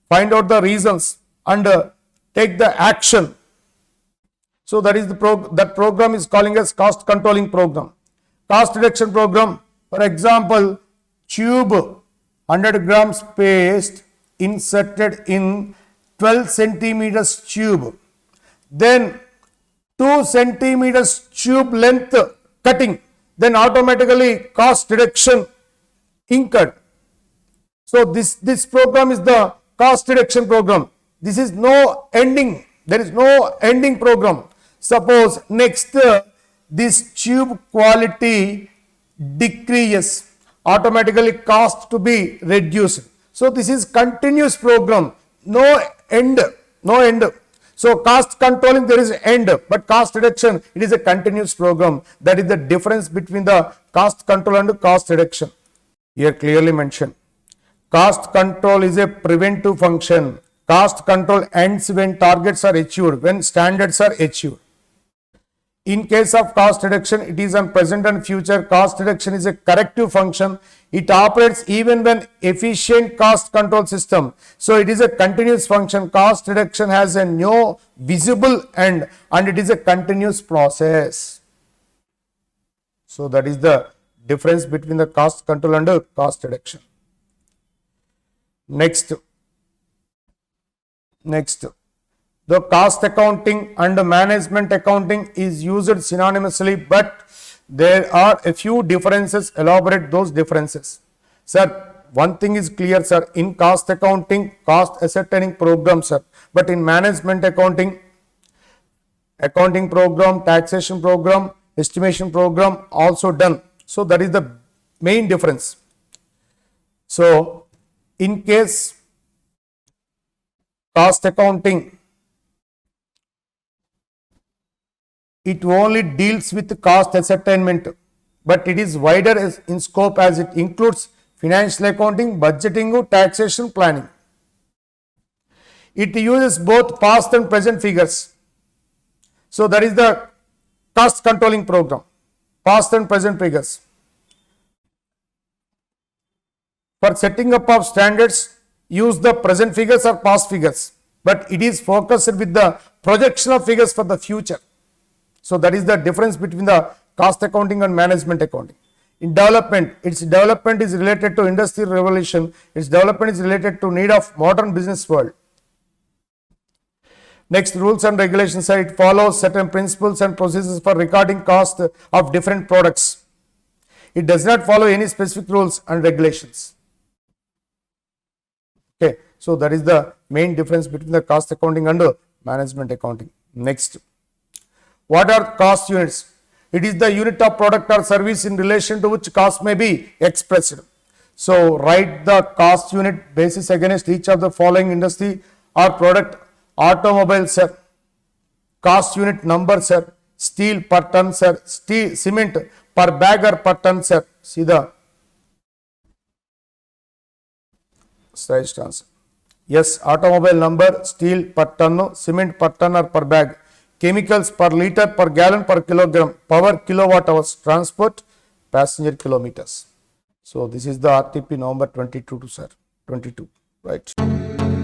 Find out the reasons and take the action. So that is that program is calling as cost controlling program. Cost reduction program, for example, tube 100 grams paste inserted in 12 centimeters tube, then 2 centimeters tube length cutting, then automatically cost reduction incurred. So this program is the cost reduction program. This is no ending. There is no ending program. Suppose next this tube quality decreases, automatically cost to be reduced. So this is continuous program, no end. So cost controlling there is end, but cost reduction it is a continuous program. That is the difference between the cost control and cost reduction. Here clearly mentioned. Cost control is a preventive function. Cost control ends when targets are achieved, when standards are achieved. In case of cost reduction, it is on present and future. Cost reduction is a corrective function. It operates even when efficient cost control system. So it is a continuous function. Cost reduction has a no visible end and it is a continuous process. So that is the difference between the cost control and the cost reduction. Next, the cost accounting and the management accounting is used synonymously, but there are a few differences. Elaborate those differences. Sir, one thing is clear, sir. In cost accounting, cost ascertaining program, sir. But in management accounting, accounting program, taxation program, estimation program also done. So that is the main difference. So in case cost accounting, it only deals with cost ascertainment, but it is wider in scope as it includes financial accounting, budgeting, taxation, planning. It uses both past and present figures. So that is the cost controlling program, past and present figures. For setting up of standards, use the present figures or past figures, but it is focused with the projection of figures for the future. So that is the difference between the cost accounting and management accounting. In development, its development is related to industrial revolution. Its development is related to need of modern business world. Next, rules and regulations. It follows certain principles and procedures for recording cost of different products. It does not follow any specific rules and regulations. Okay, so that is the main difference between the cost accounting and the management accounting. Next, what are cost units? It is the unit of product or service in relation to which cost may be expressed. So write the cost unit basis against each of the following industry or product. Automobile, sir. Cost unit number, sir. Steel per ton, sir. Steel, cement per bag or per ton, sir. See the right answer. Yes, automobile number, steel per ton, cement per ton or per bag. Chemicals per liter, per gallon, per kilogram. Power, kilowatt hours. Transport, passenger kilometers. So this is the RTP November 22, sir. 22, right.